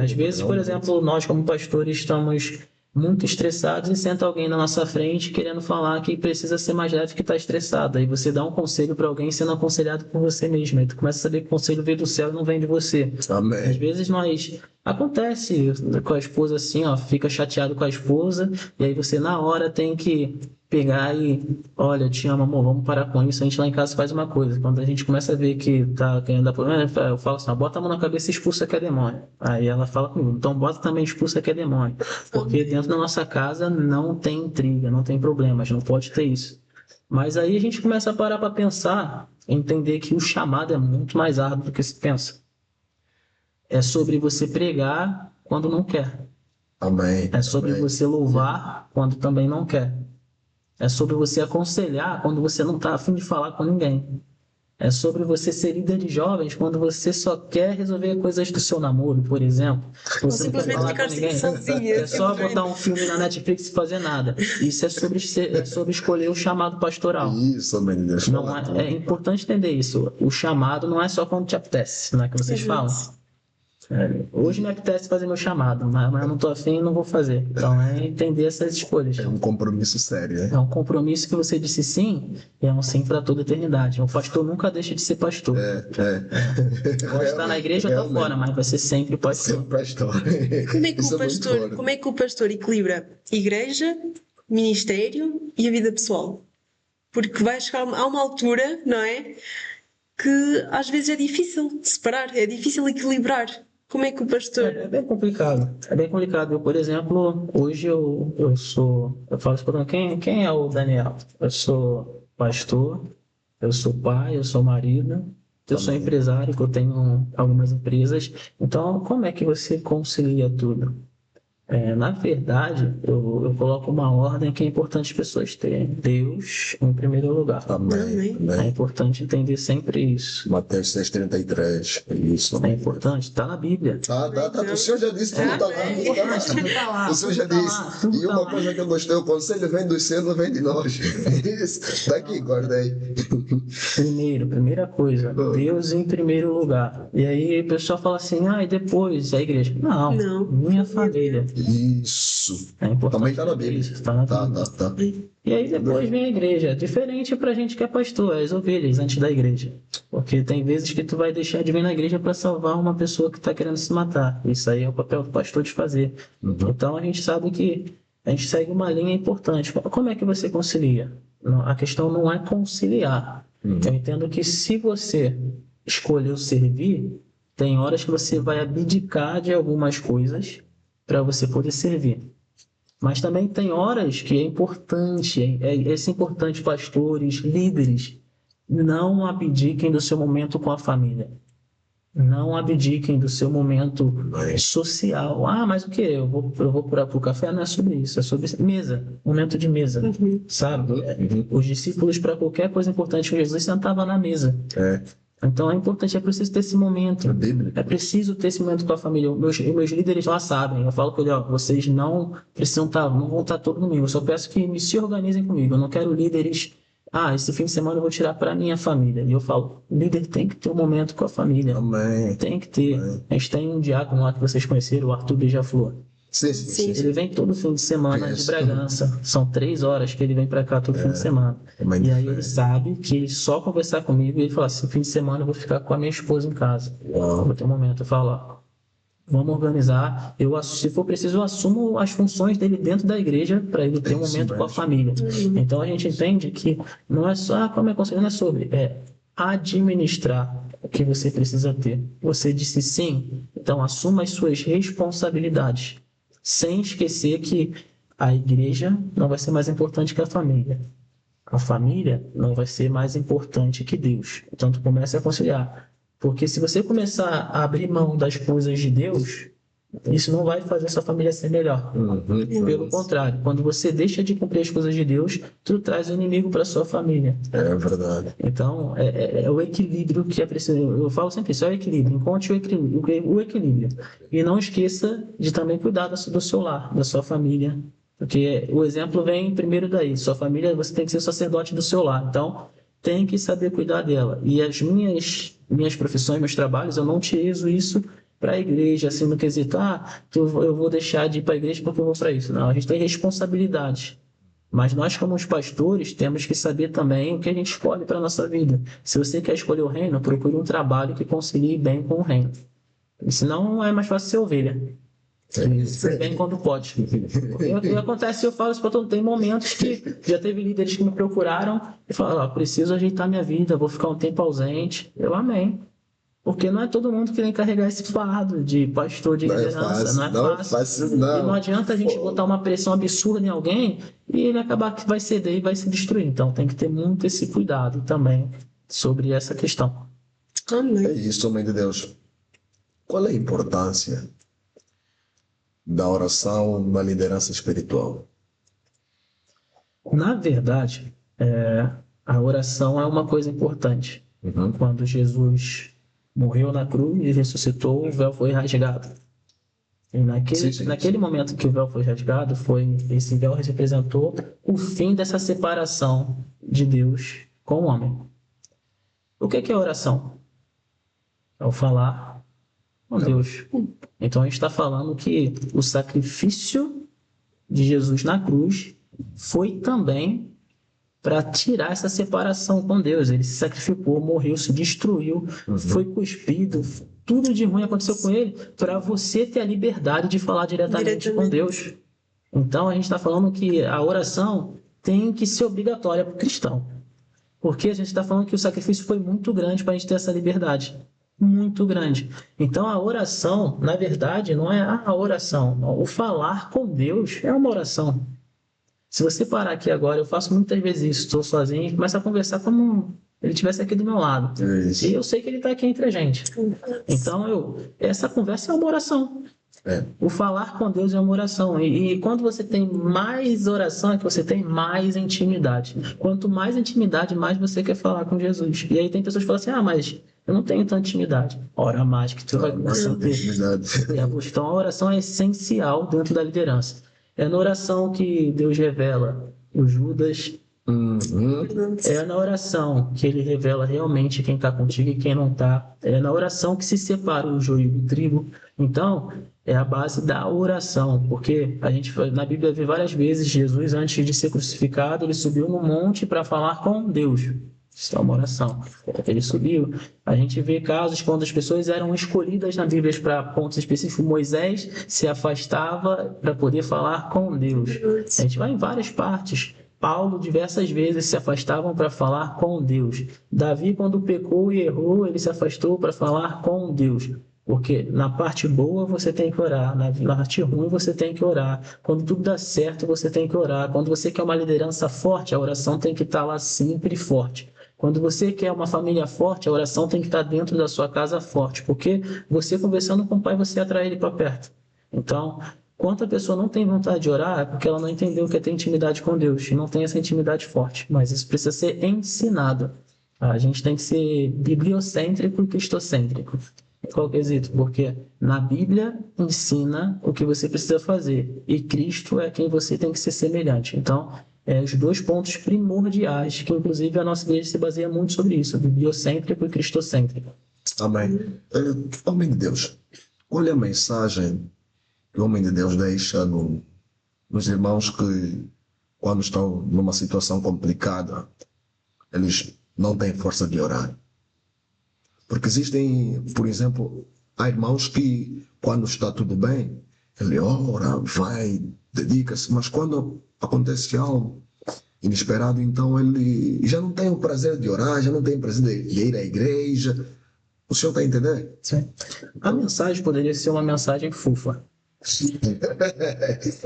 Às vezes, por exemplo, nós como pastores estamos muito estressados e senta alguém na nossa frente querendo falar que precisa ser mais leve que está estressado. Aí você dá um conselho para alguém sendo aconselhado por você mesmo. Aí tu começa a saber que o conselho veio do céu e não vem de você. Às Amém. vezes acontece com a esposa assim, ó, fica chateado com a esposa e aí você na hora tem que pegar e, olha, eu te amo, amor, vamos parar com isso. A gente lá em casa faz uma coisa. Quando a gente começa a ver que tá querendo dar problema, eu falo assim, ó, bota a mão na cabeça e expulsa que é demônio. Aí ela fala comigo, então bota também expulsa que é demônio. Porque dentro da nossa casa não tem intriga, não tem problemas, não pode ter isso. Mas aí a gente começa a parar para pensar, entender que o chamado é muito mais árduo do que se pensa. É sobre você pregar quando não quer. Amém. É sobre Amém. você louvar quando também não quer. É sobre você aconselhar quando você não está a fim de falar com ninguém. É sobre você ser líder de jovens quando você só quer resolver coisas do seu namoro, por exemplo. Ou Você não quer simplesmente falar ficar com ninguém. sozinha. É só simplesmente. botar um filme na Netflix e fazer nada. Isso é sobre escolher o chamado pastoral. Isso, homem de Deus. Não fala é, tudo. é importante entender isso. O chamado não é só quando te apetece, não é que vocês falam. Hoje me apetece fazer meu chamado, mas eu não estou afim e não vou fazer. Então é entender essas escolhas. É um compromisso sério, né? É um compromisso que você disse sim, e é um sim para toda a eternidade. O pastor nunca deixa de ser pastor. Pode estar na igreja ou está fora, mas vai ser sempre pastor. Sempre pastor. Como é que Isso o é muito pastor, forte. como é que o pastor equilibra igreja, ministério e a vida pessoal? Porque vai chegar a uma altura, não é? Que às vezes é difícil de separar, é difícil equilibrar. Como é que o pastor. É bem complicado. É bem complicado. Eu, por exemplo, hoje eu falo isso para quem é o Daniel? Eu sou pastor, eu sou pai, eu sou marido, eu sou empresário, que eu tenho algumas empresas. Então, como é que você concilia tudo? Na verdade, eu coloco uma ordem que é importante as pessoas terem. Deus em primeiro lugar. Amém. É Amém. importante entender sempre isso. Mateus 6,33. É isso. É importante, está na Bíblia. Tá. O senhor já disse, tudo tá lá. O senhor já disse. E uma coisa que eu gostei, o conselho vem do céu, não vem de nós. Isso. Tá aqui, guardei. Primeira coisa, Deus em primeiro lugar. E aí o pessoal fala assim, e depois a igreja. Não, Não. minha família. Isso. É importante. Também tá na Bíblia. Isso, tá na Bíblia. Tá. E aí depois vem a igreja. Diferente pra gente que é pastor, as ovelhas antes da igreja. Porque tem vezes que tu vai deixar de vir na igreja para salvar uma pessoa que está querendo se matar. Isso aí é o papel do pastor de fazer. Então a gente sabe que a gente segue uma linha importante. Como é que você concilia? A questão não é conciliar. Eu entendo que se você escolheu servir, tem horas que você vai abdicar de algumas coisas para você poder servir. Mas também tem horas que é importante, pastores, líderes, não abdiquem do seu momento com a família. Não abdiquem do seu momento social. Mas o que? Eu vou para o café? Não é sobre isso, é sobre mesa, momento de mesa, sabe? Os discípulos, para qualquer coisa importante com Jesus, sentavam na mesa. Então é importante, é preciso ter esse momento. É preciso ter esse momento com a família. Meus líderes lá sabem. Eu falo com ele, vocês não precisam não vão estar todo domingo. Eu só peço que se organizem comigo. Eu não quero líderes. Esse fim de semana eu vou tirar para minha família. E eu falo, o líder tem que ter um momento com a família. Amém. Tem que ter. Amém. A gente tem um diácono lá que vocês conheceram, o Arthur Beija-Flor. Sim. Ele vem todo fim de semana de Bragança. São 3 horas que ele vem para cá todo fim de semana. E aí ele sabe que só conversar comigo e ele fala assim, fim de semana eu vou ficar com a minha esposa em casa. Vou ter um momento, eu falo, vamos organizar. Se for preciso, eu assumo as funções dele dentro da igreja para ele ter um momento com a família. Então a gente entende que não é só como é conselho, não é sobre, administrar o que você precisa ter. Você disse sim, então assuma as suas responsabilidades. Sem esquecer que a igreja não vai ser mais importante que a família. A família não vai ser mais importante que Deus. Então, tu começa a conciliar. Porque se você começar a abrir mão das coisas de Deus, isso não vai fazer sua família ser melhor. Pelo contrário, quando você deixa de cumprir as coisas de Deus, tu traz o inimigo para sua família. É verdade. Então, é o equilíbrio que é preciso. Eu falo sempre isso, é o equilíbrio. Encontre o equilíbrio. E não esqueça de também cuidar do seu lar, da sua família. Porque o exemplo vem primeiro daí. Sua família, você tem que ser sacerdote do seu lar. Então, tem que saber cuidar dela. E as minhas profissões, meus trabalhos, eu não utilizo isso para a igreja, assim, no quesito, eu vou deixar de ir para a igreja porque eu vou para isso. Não, a gente tem responsabilidade. Mas nós, como os pastores, temos que saber também o que a gente escolhe para a nossa vida. Se você quer escolher o reino, procure um trabalho que concilie bem com o reino. E senão é mais fácil ser ovelha. Ser bem quando pode. O que acontece, eu falo isso para todo mundo. Tem momentos que já teve líderes que me procuraram e falaram, preciso ajeitar minha vida, vou ficar um tempo ausente. Eu amém. Porque não é todo mundo que vem carregar esse fardo de pastor de liderança. Não é fácil. E não adianta a gente botar uma pressão absurda em alguém e ele acabar que vai ceder e vai se destruir. Então tem que ter muito esse cuidado também sobre essa questão. É isso, homem de Deus. Qual é a importância da oração na liderança espiritual? Na verdade, a oração é uma coisa importante. Uhum. Quando Jesus morreu na cruz e ressuscitou, o véu foi rasgado. E naquele momento que o véu foi rasgado, esse véu representou o fim dessa separação de Deus com o homem. O que é oração? É o falar com Deus. Então a gente está falando que o sacrifício de Jesus na cruz foi também para tirar essa separação com Deus. Ele se sacrificou, morreu, se destruiu, foi cuspido, tudo de ruim aconteceu com ele para você ter a liberdade de falar diretamente com Deus. Então a gente está falando que a oração tem que ser obrigatória para o cristão. Porque a gente está falando que o sacrifício foi muito grande para a gente ter essa liberdade. Muito grande. Então a oração, na verdade, não é a oração. O falar com Deus é uma oração. Se você parar aqui agora, eu faço muitas vezes isso, estou sozinho e começo a conversar como ele estivesse aqui do meu lado. E eu sei que ele está aqui entre a gente. Então, essa conversa é uma oração. O falar com Deus é uma oração. E quando você tem mais oração, é que você tem mais intimidade. Quanto mais intimidade, mais você quer falar com Jesus. E aí tem pessoas que falam assim, mas eu não tenho tanta intimidade. Ora mais que tu vai começar a ter. Então, a oração é essencial dentro da liderança. É na oração que Deus revela o Judas. É na oração que ele revela realmente quem está contigo e quem não está. É na oração que se separa o joio do trigo. Então, é a base da oração, porque a gente na Bíblia vê várias vezes Jesus, antes de ser crucificado, ele subiu no monte para falar com Deus. Isso é uma oração. Ele subiu. A gente vê casos quando as pessoas eram escolhidas na Bíblia para pontos específicos. Moisés se afastava para poder falar com Deus. A gente vai em várias partes. Paulo, diversas vezes, se afastavam para falar com Deus. Davi, quando pecou e errou, ele se afastou para falar com Deus. Porque na parte boa você tem que orar, na parte ruim você tem que orar. Quando tudo dá certo, você tem que orar. Quando você quer uma liderança forte, a oração tem que estar lá sempre forte. Quando você quer uma família forte, a oração tem que estar dentro da sua casa forte. Porque você conversando com o Pai, você atrai ele para perto. Então, quando a pessoa não tem vontade de orar, é porque ela não entendeu o que é ter intimidade com Deus. E não tem essa intimidade forte. Mas isso precisa ser ensinado. A gente tem que ser bibliocêntrico e cristocêntrico. Qual quesito? Porque na Bíblia ensina o que você precisa fazer. E Cristo é quem você tem que ser semelhante. Então, os dois pontos primordiais, que inclusive a nossa igreja se baseia muito sobre isso. Bibliocêntrico e cristocêntrico. Amém. Homem de Deus, qual é a mensagem que o homem de Deus deixa nos irmãos que, quando estão numa situação complicada, eles não têm força de orar? Porque existem, por exemplo, há irmãos que, quando está tudo bem, ele ora, vai, dedica-se, mas quando acontece algo inesperado, então ele já não tem o prazer de orar, já não tem o prazer de ir à igreja. O senhor está a entender? Sim. A mensagem poderia ser uma mensagem fofa.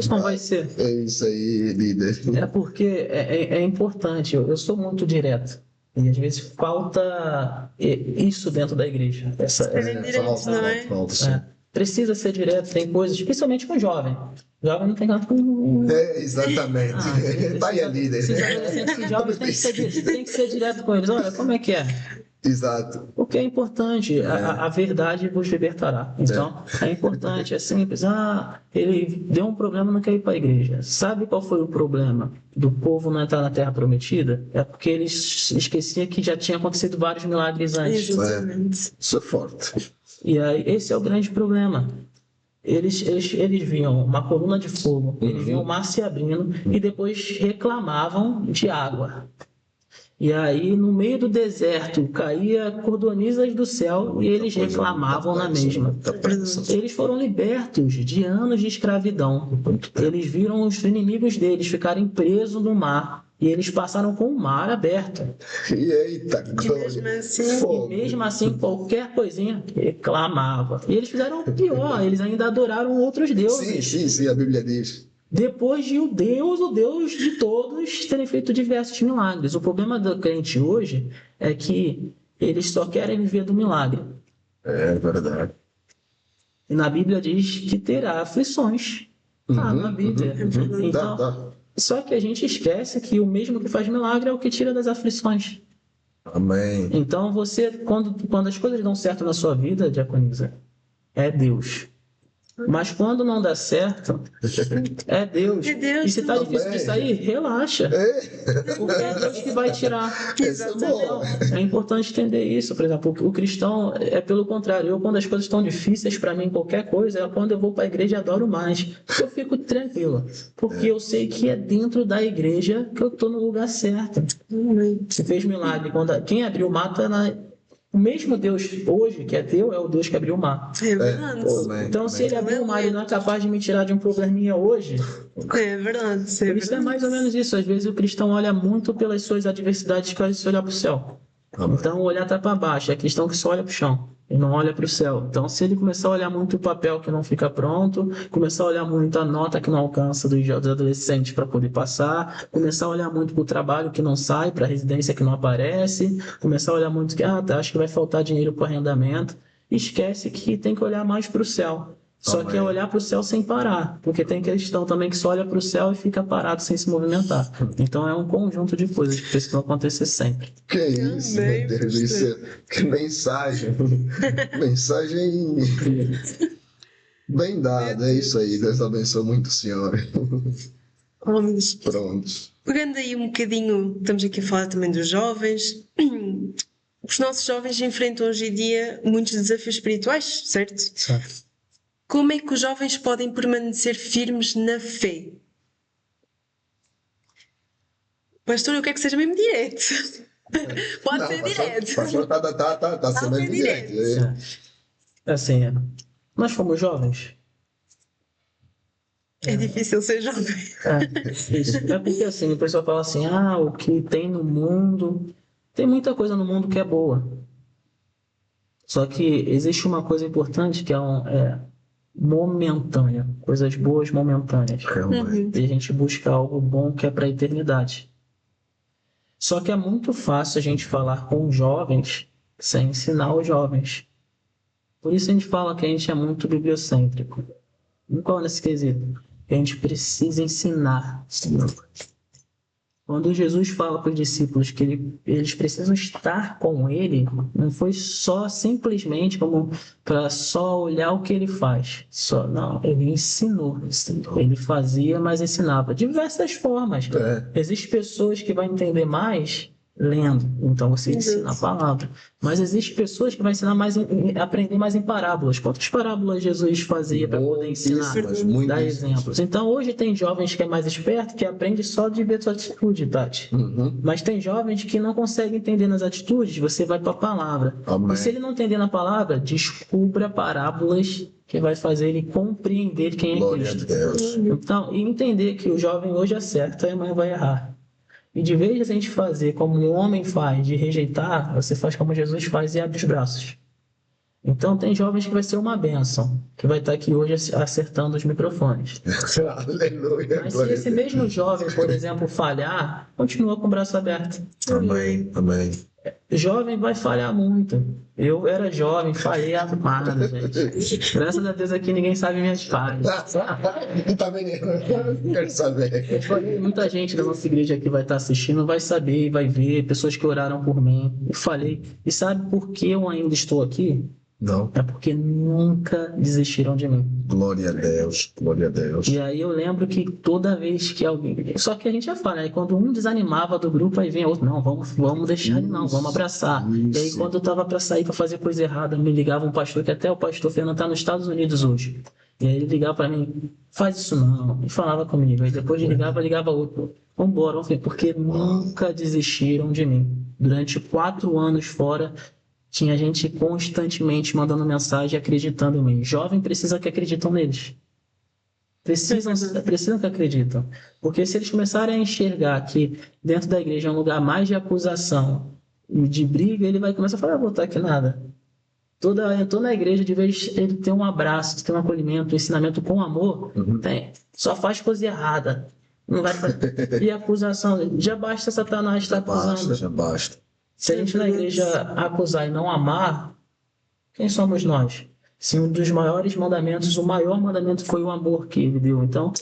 Não vai ser. É isso aí, líder. É porque é importante. Eu sou muito direto. E às vezes falta isso dentro da igreja. Precisa ser direto, tem coisas, especialmente com jovem. Jovem não tem nada com. Exatamente. Tá aí a líder. Esses adolescentes jovens tem que ser direto com eles. Olha, como é que é? Exato. O que é importante, a verdade vos libertará. Então, é importante, é simples. Ele deu um problema, não quer ir para a igreja. Sabe qual foi o problema do povo não entrar na Terra Prometida? É porque eles esqueciam que já tinha acontecido vários milagres antes. Isso é forte. E aí, esse é o grande problema. Eles viam uma coluna de fogo, eles viam o mar se abrindo e depois reclamavam de água. E aí, no meio do deserto, caía cordonizas do céu e eles reclamavam na mesma. Eles foram libertos de anos de escravidão. Eles viram os inimigos deles ficarem presos no mar e eles passaram com o mar aberto. Eita, e mesmo assim, qualquer coisinha reclamava. E eles fizeram o pior, eles ainda adoraram outros deuses. Sim, a Bíblia diz. Depois de o Deus de todos, terem feito diversos milagres. O problema do crente hoje é que eles só querem viver do milagre. É verdade. E na Bíblia diz que terá aflições. Na Bíblia. Então, só que a gente esquece que o mesmo que faz milagre é o que tira das aflições. Amém. Então você, quando as coisas dão certo na sua vida, Diaconisa, é Deus. Mas quando não dá certo, é Deus. É Deus. E se tá difícil de sair, relaxa. Porque é Deus que vai tirar. Exatamente. É importante entender isso. Por exemplo, o cristão é pelo contrário. Eu, quando as coisas estão difíceis para mim, qualquer coisa, é quando eu vou para a igreja e adoro mais. Eu fico tranquilo. Porque eu sei que é dentro da igreja que eu estou no lugar certo. Se fez milagre. Quem abriu o mar tá o mesmo Deus hoje que é teu é o Deus que abriu o mar. É verdade. Amém. Então, se ele abriu o mar e não é capaz de me tirar de um probleminha hoje, É verdade. Isso é por isso é verdade. mais ou menos isso. Às vezes o cristão olha muito pelas suas adversidades que se olhar para o céu. Amém. Então, o olhar está para baixo. É cristão que só olha para o chão e não olha para o céu. Então, se ele começar a olhar muito o papel que não fica pronto, começar a olhar muito a nota que não alcança dos adolescentes para poder passar, começar a olhar muito para o trabalho que não sai, para a residência que não aparece, começar a olhar muito que acho que vai faltar dinheiro para o arrendamento, esquece que tem que olhar mais para o céu. Só que é olhar para o céu sem parar, porque tem cristão também que só olha para o céu e fica parado sem se movimentar. Então é um conjunto de coisas que precisam acontecer sempre. Que isso, Amém, meu Deus, isso que mensagem. Mensagem bem dada, é isso aí. Deus abençoe muito o senhor. Vamos. Pronto. Pegando aí um bocadinho, estamos aqui a falar também dos jovens. Os nossos jovens enfrentam hoje em dia muitos desafios espirituais, certo? Como é que os jovens podem permanecer firmes na fé? Pastor, eu quero que seja mesmo direto. Pode ser direto. Pastor tá sendo Pode ser bem direto. Assim, nós fomos jovens. É difícil ser jovem. Isso. É porque assim, o pessoal fala assim, o que tem no mundo... Tem muita coisa no mundo que é boa. Só que existe uma coisa importante que é momentânea. Coisas boas momentâneas. Realmente. E a gente busca algo bom que é para a eternidade. Só que é muito fácil a gente falar com jovens sem ensinar os jovens. Por isso a gente fala que a gente é muito bibliocêntrico. Qual nesse quesito? Que a gente precisa ensinar. Quando Jesus fala para os discípulos que eles precisam estar com ele, não foi só simplesmente como para só olhar o que ele faz. Não, ele ensinou. Ele fazia, mas ensinava. De diversas formas. Existem pessoas que vão entender mais lendo, então você ensina a palavra. Mas existem pessoas que vão ensinar mais, aprender mais em parábolas. Quantas parábolas Jesus fazia para poder ensinar, dar exemplos? Então hoje tem jovens que é mais esperto que aprende só de ver sua atitude, Tati. Mas tem jovens que não conseguem entender nas atitudes, você vai para a palavra. E se ele não entender na palavra, descubra parábolas que vai fazer ele compreender quem é Cristo. Então, e entender que o jovem hoje acerta e amanhã vai errar. E de vez de a gente fazer como um homem faz, de rejeitar, você faz como Jesus faz e abre os braços. Então tem jovens que vai ser uma bênção, que vai estar aqui hoje acertando os microfones. Aleluia. Mas se esse mesmo jovem, por exemplo, falhar, continua com o braço aberto. Amém. Jovem vai falhar muito. Eu era jovem, falhei armado, gente. Graças a Deus aqui ninguém sabe minhas falhas. Tá vendo? Quero saber. Muita gente da nossa igreja que vai estar assistindo vai saber, vai ver, pessoas que oraram por mim. Eu falei. E sabe por que eu ainda estou aqui? Não. É porque nunca desistiram de mim. Glória a Deus, glória a Deus. E aí eu lembro que toda vez que alguém... Só que a gente já fala, aí quando um desanimava do grupo, aí vem outro, não, vamos deixar ele não, vamos abraçar. E aí quando eu tava para sair para fazer coisa errada, me ligava um pastor, que até o pastor Fernando tá nos Estados Unidos hoje. E aí ele ligava para mim, faz isso não, e falava comigo. Aí depois de ligava outro, vambora, porque nunca desistiram de mim. Durante 4 anos fora, tinha gente constantemente mandando mensagem acreditando em mim. Jovem precisa que acreditam neles. Precisam que acreditam. Porque se eles começarem a enxergar que dentro da igreja é um lugar mais de acusação e de briga, ele vai começar a falar, vou estar aqui nada. Eu estou na igreja, de vez ele ter um abraço, ter um acolhimento, um ensinamento com amor, tem. Só faz coisa errada. Não vai fazer. E acusação, já basta Satanás estar acusando. Já basta. Se a gente na igreja acusar e não amar, quem somos nós? Se um dos maiores mandamentos, o maior mandamento foi o amor que ele deu. Então,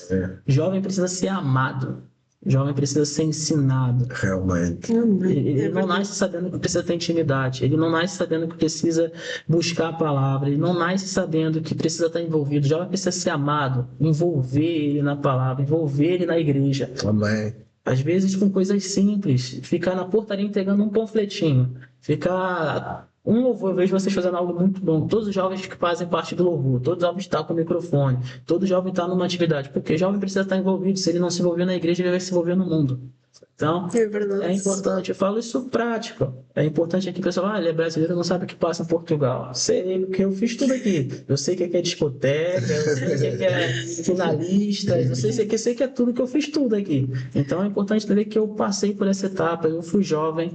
jovem precisa ser amado. O jovem precisa ser ensinado. Realmente. Ele não nasce sabendo que precisa ter intimidade, ele não nasce sabendo que precisa buscar a palavra, ele não nasce sabendo que precisa estar envolvido. O jovem precisa ser amado, envolver ele na palavra, envolver ele na igreja. Amém. Às vezes com coisas simples, ficar na portaria entregando um panfletinho, ficar... eu vejo vocês fazendo algo muito bom. Todos os jovens que fazem parte do louvor, todos os jovens estão com o microfone, todo jovem está numa atividade, porque o jovem precisa estar envolvido. Se ele não se envolver na igreja, ele vai se envolver no mundo. Então, É verdade. é importante, eu falo isso prático. É importante aqui, pessoal, ele é brasileiro, não sabe o que passa em Portugal. Sei, porque eu fiz tudo aqui. Eu sei o que é discoteca, eu sei o que é finalistas, eu sei que é tudo, que eu fiz tudo aqui. Então, é importante entender que eu passei por essa etapa, eu fui jovem.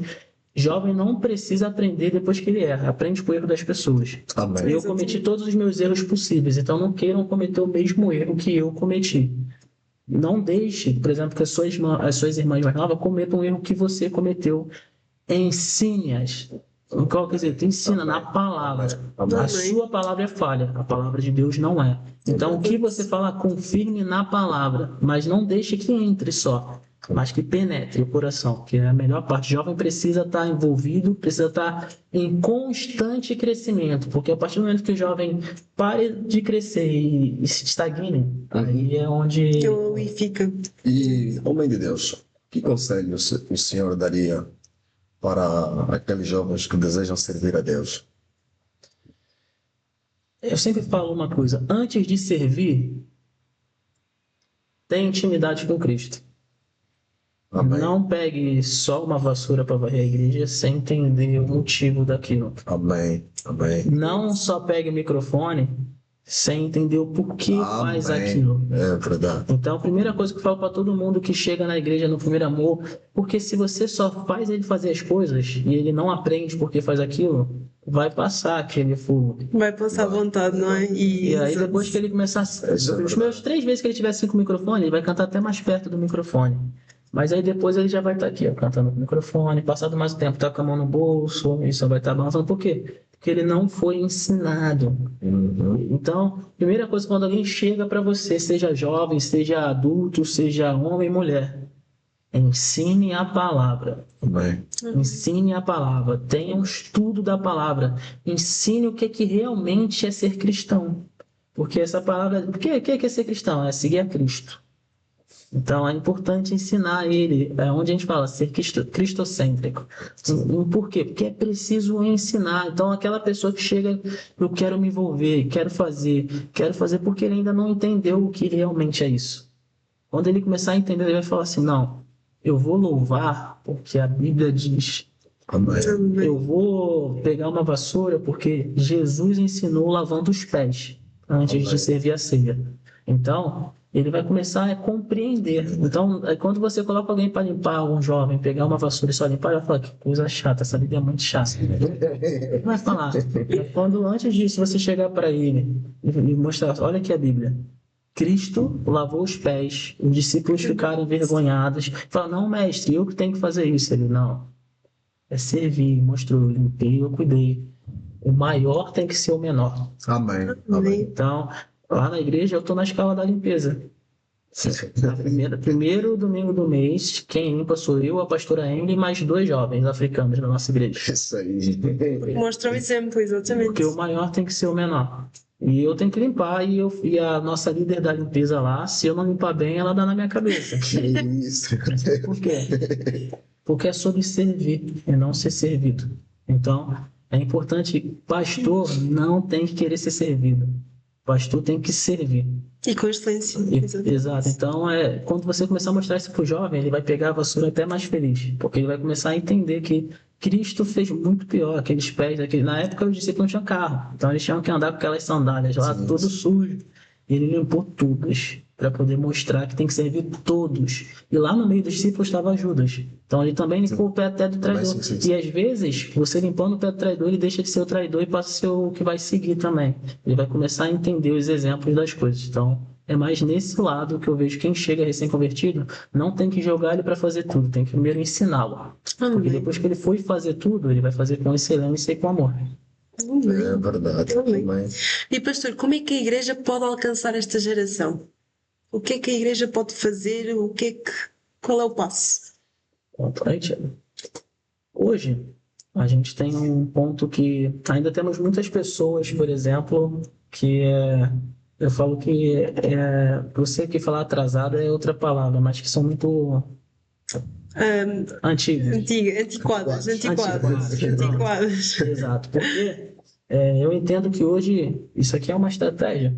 Jovem não precisa aprender depois que ele erra, aprende com o erro das pessoas. Amém. Eu cometi todos os meus erros possíveis, então não queiram cometer o mesmo erro que eu cometi. Não deixe, por exemplo, que as suas irmãs mais novas cometam o erro que você cometeu. Ensine-as. Qual quer dizer? Tu ensina na palavra. A sua palavra é falha, a palavra de Deus não é. Então, o que você fala, confirme na palavra, mas não deixe que entre só, mas que penetre o coração, que é a melhor parte. O jovem precisa estar envolvido, precisa estar em constante crescimento, porque a partir do momento que o jovem pare de crescer e se estagne, aí é onde... E fica. E, homem de Deus, que conselhos o senhor daria para aqueles jovens que desejam servir a Deus? Eu sempre falo uma coisa: antes de servir, tenha intimidade com Cristo. Amém. Não pegue só uma vassoura para varrer a igreja sem entender o motivo daquilo. Amém. Amém. Não só pegue o microfone sem entender o porquê faz Amém. aquilo. É verdade. Então, a primeira coisa que eu falo para todo mundo que chega na igreja no primeiro amor, porque se você só faz ele fazer as coisas e ele não aprende porque faz aquilo, vai passar aquele fogo. Vai passar à vontade, não é? E aí, depois que ele começar, os meus 3 vezes que ele tiver 5 microfones, ele vai cantar até mais perto do microfone. Mas aí depois ele já vai estar aqui, ó, cantando no microfone, passado mais tempo, tá com a mão no bolso, e só vai estar balançando. Por quê? Porque ele não foi ensinado. Então, primeira coisa, quando alguém chega para você, seja jovem, seja adulto, seja homem, mulher, ensine a palavra. Amém. Ensine a palavra. Tenha um estudo da palavra. Ensine o que realmente é ser cristão. Porque essa palavra... O que é ser cristão? É seguir a Cristo. Então, é importante ensinar ele, onde a gente fala, ser cristocêntrico. Por quê? Porque é preciso ensinar. Então, aquela pessoa que chega, eu quero me envolver, quero fazer porque ele ainda não entendeu o que realmente é isso. Quando ele começar a entender, ele vai falar assim, não, eu vou louvar porque a Bíblia diz. Amém. Eu vou pegar uma vassoura porque Jesus ensinou lavando os pés antes de servir a ceia. Então, ele vai começar a compreender. Então, quando você coloca alguém para limpar, um jovem, pegar uma vassoura e só limpar, ele vai falar, que coisa chata, essa Bíblia é muito chata. Ele vai falar. Quando antes disso você chegar para ele e mostrar, olha aqui a Bíblia. Cristo lavou os pés, os discípulos ficaram envergonhados. Fala, não, mestre, eu que tenho que fazer isso. Ele, não. É servir, mostrou, eu limpei, eu cuidei. O maior tem que ser o menor. Amém. Amém. Então, lá na igreja eu estou na escala da limpeza. Primeiro domingo do mês, quem limpa sou eu, a pastora Emily e mais 2 jovens africanos da nossa igreja. Isso aí. Mostra o exemplo, exatamente. Porque o maior tem que ser o menor. E eu tenho que limpar, e a nossa líder da limpeza lá, se eu não limpar bem, ela dá na minha cabeça. Que isso. Por quê? Porque é sobre servir e não ser servido. Então, é importante, pastor não tem que querer ser servido. Pastor tem que servir. E com excelência. Exato. Então, quando você começar a mostrar isso para o jovem, ele vai pegar a vassoura até mais feliz. Porque ele vai começar a entender que Cristo fez muito pior. Aqueles pés, na época os discípulos não tinham carro. Então, eles tinham que andar com aquelas sandálias lá, todo sujo. E ele limpou todas para poder mostrar que tem que servir todos. E lá no meio dos discípulos estava Judas. Então, ele também limpou o pé até do traidor. E às vezes, você limpando o pé do traidor, ele deixa de ser o traidor e passa a ser o que vai seguir também. Ele vai começar a entender os exemplos das coisas. Então, é mais nesse lado que eu vejo quem chega recém-convertido, não tem que jogar ele para fazer tudo, tem que primeiro ensiná-lo. Porque depois que ele for fazer tudo, ele vai fazer com excelência e com amor. É verdade. Amém. E pastor, como é que a igreja pode alcançar esta geração? O que é que a igreja pode fazer? O que é que Qual é o passo? Pronto, hoje, a gente tem um ponto que ainda temos muitas pessoas, por exemplo, eu falo que você que falar atrasado é outra palavra, mas que são muito antigas. Antiquadas. Exato, porque eu entendo que hoje isso aqui é uma estratégia.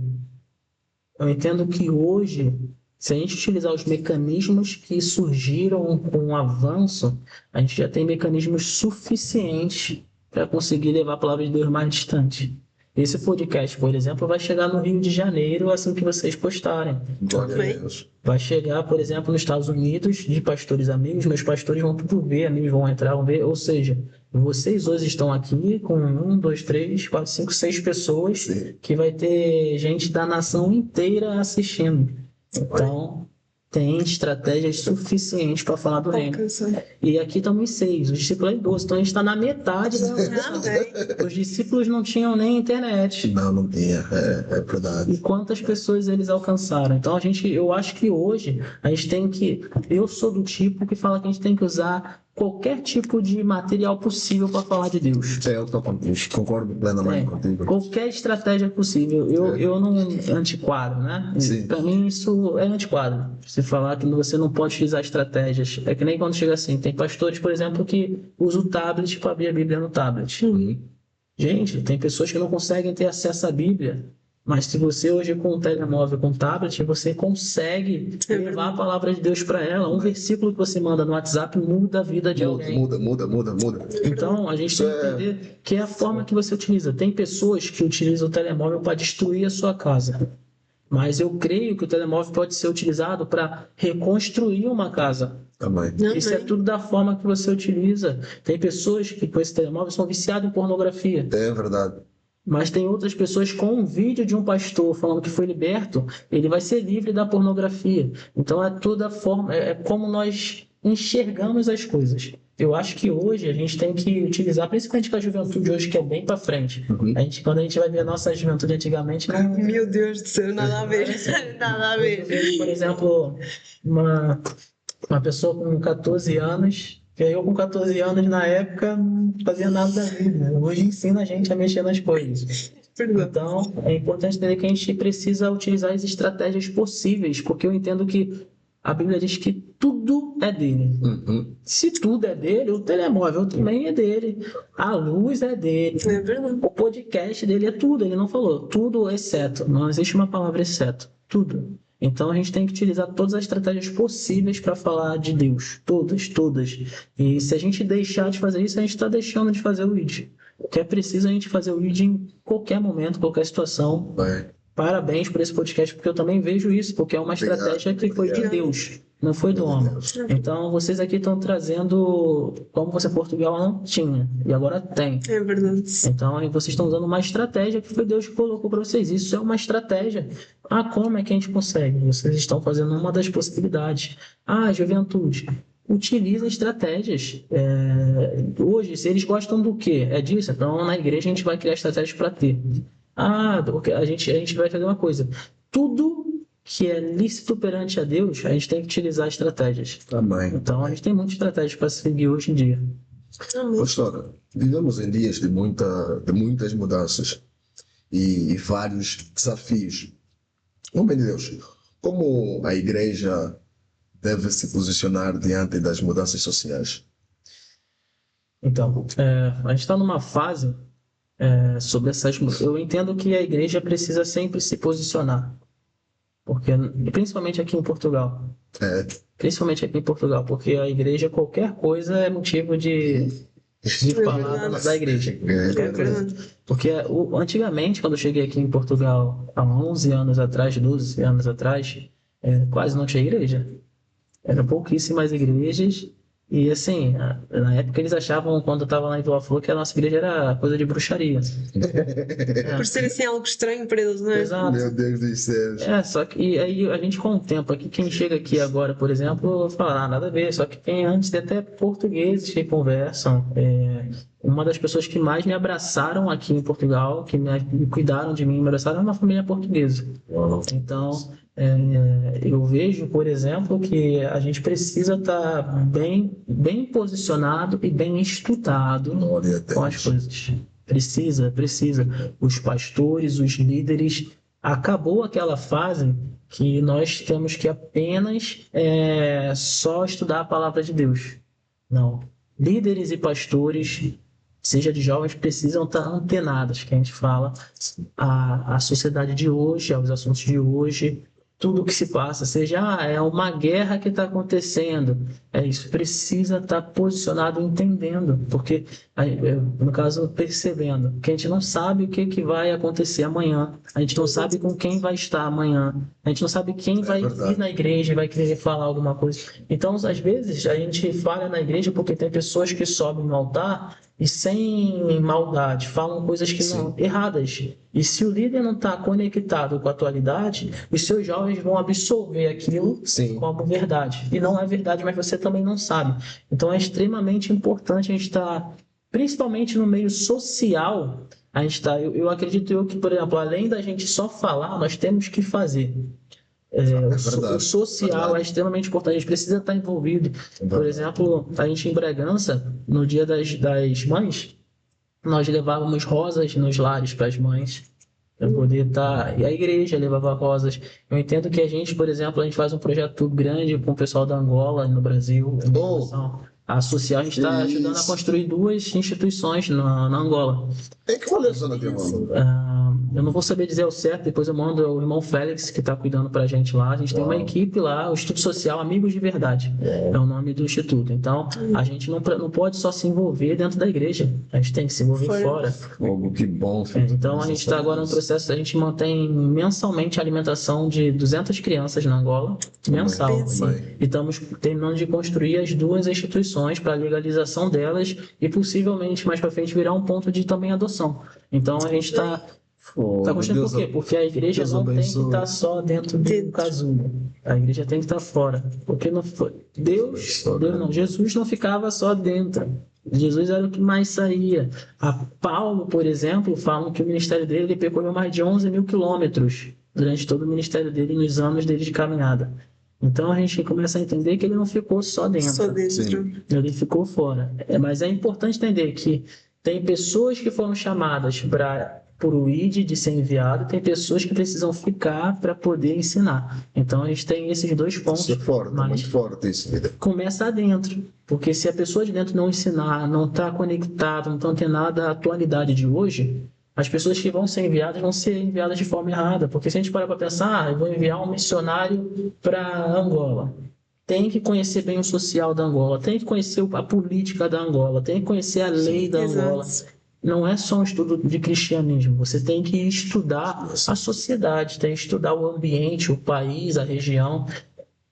Eu entendo que hoje, se a gente utilizar os mecanismos que surgiram com o avanço, a gente já tem mecanismos suficientes para conseguir levar a palavra de Deus mais distante. Esse podcast, por exemplo, vai chegar no Rio de Janeiro assim que vocês postarem. Glória a Deus. Vai chegar, por exemplo, nos Estados Unidos, de pastores amigos, meus pastores vão tudo ver, amigos vão entrar, vão ver. Ou seja, vocês hoje estão aqui com 1, 2, 3, 4, 5, 6 pessoas, Sim. que vai ter gente da nação inteira assistindo. Então, tem estratégias suficientes para falar do reino. E aqui estamos em 6, os discípulos em 12. Então, a gente está na metade da alcançação. Os discípulos não tinham nem internet. Não tinha. É verdade. E quantas pessoas eles alcançaram? Então, eu acho que hoje a gente tem que... Eu sou do tipo que fala que a gente tem que usar qualquer tipo de material possível para falar de Deus. Eu estou contigo. Concordo plenamente contigo. Qualquer estratégia possível. Eu não antiquadro, né? Para mim isso é antiquadro. Se falar que você não pode utilizar estratégias. É que nem quando chega assim. Tem pastores, por exemplo, que usam o tablet para abrir a Bíblia no tablet. Gente, tem pessoas que não conseguem ter acesso à Bíblia. Mas se você hoje com um telemóvel, com um tablet, você consegue levar a palavra de Deus para ela. Um versículo que você manda no WhatsApp muda a vida de alguém. Muda. Então, a gente tem que entender que é a forma que você utiliza. Tem pessoas que utilizam o telemóvel para destruir a sua casa. Mas eu creio que o telemóvel pode ser utilizado para reconstruir uma casa. Também. Isso é tudo da forma que você utiliza. Tem pessoas que com esse telemóvel são viciadas em pornografia. É verdade. Mas tem outras pessoas com um vídeo de um pastor falando que foi liberto, ele vai ser livre da pornografia. Então é toda a forma, é como nós enxergamos as coisas. Eu acho que hoje a gente tem que utilizar, principalmente com a juventude hoje, que é bem para frente. Quando a gente vai ver a nossa juventude antigamente... Meu Deus do céu, nada a ver. Nada a ver. Por exemplo, uma pessoa com 14 anos... Eu com 14 anos na época não fazia nada da vida. Hoje ensina a gente a mexer nas coisas. Então é importante entender que a gente precisa utilizar as estratégias possíveis, porque eu entendo que a Bíblia diz que tudo é dele. Se tudo é dele, o telemóvel também é dele, a luz é dele, o podcast dele é tudo. Ele não falou tudo exceto, não existe uma palavra exceto, tudo. Então a gente tem que utilizar todas as estratégias possíveis para falar de Deus. Todas. E se a gente deixar de fazer isso, a gente está deixando de fazer o ID. Porque é preciso a gente fazer o ID em qualquer momento, qualquer situação. Parabéns por esse podcast, porque eu também vejo isso, porque é uma estratégia que foi de Deus, não foi do homem. Então vocês aqui estão trazendo, como você Portugal não tinha, e agora tem. É verdade. Então aí vocês estão usando uma estratégia que foi Deus que colocou para vocês. Isso é uma estratégia. Como é que a gente consegue? Vocês estão fazendo uma das possibilidades. Juventude. Utiliza estratégias. Hoje, se eles gostam do quê? É disso? Então na igreja a gente vai criar estratégias para ter. A gente vai fazer uma coisa. Tudo que é lícito perante a Deus, a gente tem que utilizar estratégias. Também. Então, a gente tem muitas estratégias para seguir hoje em dia. Pastora, vivemos em dias de muitas mudanças e vários desafios. Homem de Deus, como a igreja deve se posicionar diante das mudanças sociais? Então, a gente está numa fase sobre essas... Eu entendo que a igreja precisa sempre se posicionar. Porque, principalmente aqui em Portugal. Principalmente aqui em Portugal, porque a igreja, qualquer coisa é motivo de falar da igreja. Qualquer coisa. Porque antigamente, quando eu cheguei aqui em Portugal, há 11 anos atrás, 12 anos atrás, quase não tinha igreja. Eram pouquíssimas igrejas. E assim, na época eles achavam, quando eu estava lá em Vila Flor, que a nossa igreja era coisa de bruxaria. Por ser assim algo estranho para eles, não é? Exato. Meu Deus do céu. Só que aí a gente com o tempo aqui, quem chega aqui agora, por exemplo, fala, nada a ver, só que tem antes até portugueses que conversam. Uma das pessoas que mais me abraçaram aqui em Portugal, que me cuidaram de mim, me abraçaram, é uma família portuguesa. Então, Eu vejo, por exemplo, que a gente precisa estar bem posicionado e bem estudado Glória a com as Deus. coisas. Precisa. Os pastores, os líderes, acabou aquela fase que nós temos que apenas só estudar a palavra de Deus. Não. Líderes e pastores, seja de jovens, precisam estar antenados, que a gente fala, à sociedade de hoje, aos assuntos de hoje, tudo o que se passa, seja é uma guerra que está acontecendo, isso precisa estar posicionado entendendo, porque no caso percebendo que a gente não sabe o que vai acontecer amanhã, a gente não sabe com quem vai estar amanhã, a gente não sabe quem vai verdade. vir na igreja e vai querer falar alguma coisa. Então, às vezes, a gente falha na igreja porque tem pessoas que sobem no altar e sem maldade falam coisas que não erradas. E se o líder não está conectado com a atualidade, os seus jovens vão absorver aquilo Sim. como verdade. E não é verdade, mas você também não sabe. Então é extremamente importante a gente estar, principalmente no meio social, a gente está. Eu acredito que, por exemplo, além da gente só falar, nós temos que fazer. verdade. O social Verdade. é extremamente importante, a gente precisa estar envolvido. Por Verdade. exemplo, a gente em Bragança, no dia das mães, nós levávamos rosas nos lares para as mães, para poder estar. E a igreja levava rosas. Eu entendo que a gente, por exemplo, a gente faz um projeto grande com o pessoal da Angola, no Brasil, a social, a gente está ajudando a construir 2 instituições na Angola. É que uma pessoa de Angola. Eu não vou saber dizer o certo, depois eu mando o irmão Félix, que está cuidando para a gente lá. A gente tem uma equipe lá, o Instituto Social Amigos de Verdade, é o nome do instituto. Então, a gente não pode só se envolver dentro da igreja, a gente tem que se envolver fora. Oh, que bom. Então, a gente está agora no processo, a gente mantém mensalmente a alimentação de 200 crianças na Angola, mensal. E estamos terminando de construir as 2 instituições para a legalização delas e possivelmente mais para frente virar um ponto de também adoção. Então, a gente está construindo por quê? Porque a igreja Deus não tem que abençoe. estar só dentro do casulo. A igreja tem que estar fora. Porque não foi... Jesus não ficava só dentro. Jesus era o que mais saía. A Paulo, por exemplo, falam que o ministério dele ele percorreu mais de 11 mil quilômetros durante todo o ministério dele, nos anos dele de caminhada. Então a gente começa a entender que ele não ficou só dentro. Ele ficou fora. Mas é importante entender que tem pessoas que foram chamadas por o ID de ser enviado, tem pessoas que precisam ficar para poder ensinar. Então a gente tem esses 2 pontos. Isso é forte, mas muito forte isso. começa dentro, porque se a pessoa de dentro não ensinar, não está conectada, não está antenada à atualidade de hoje, as pessoas que vão ser enviadas de forma errada. Porque se a gente parar para pensar, eu vou enviar um missionário para Angola. Tem que conhecer bem o social da Angola, tem que conhecer a política da Angola, tem que conhecer a lei da Angola. Não é só um estudo de cristianismo, você tem que estudar a sociedade, tem que estudar o ambiente, o país, a região.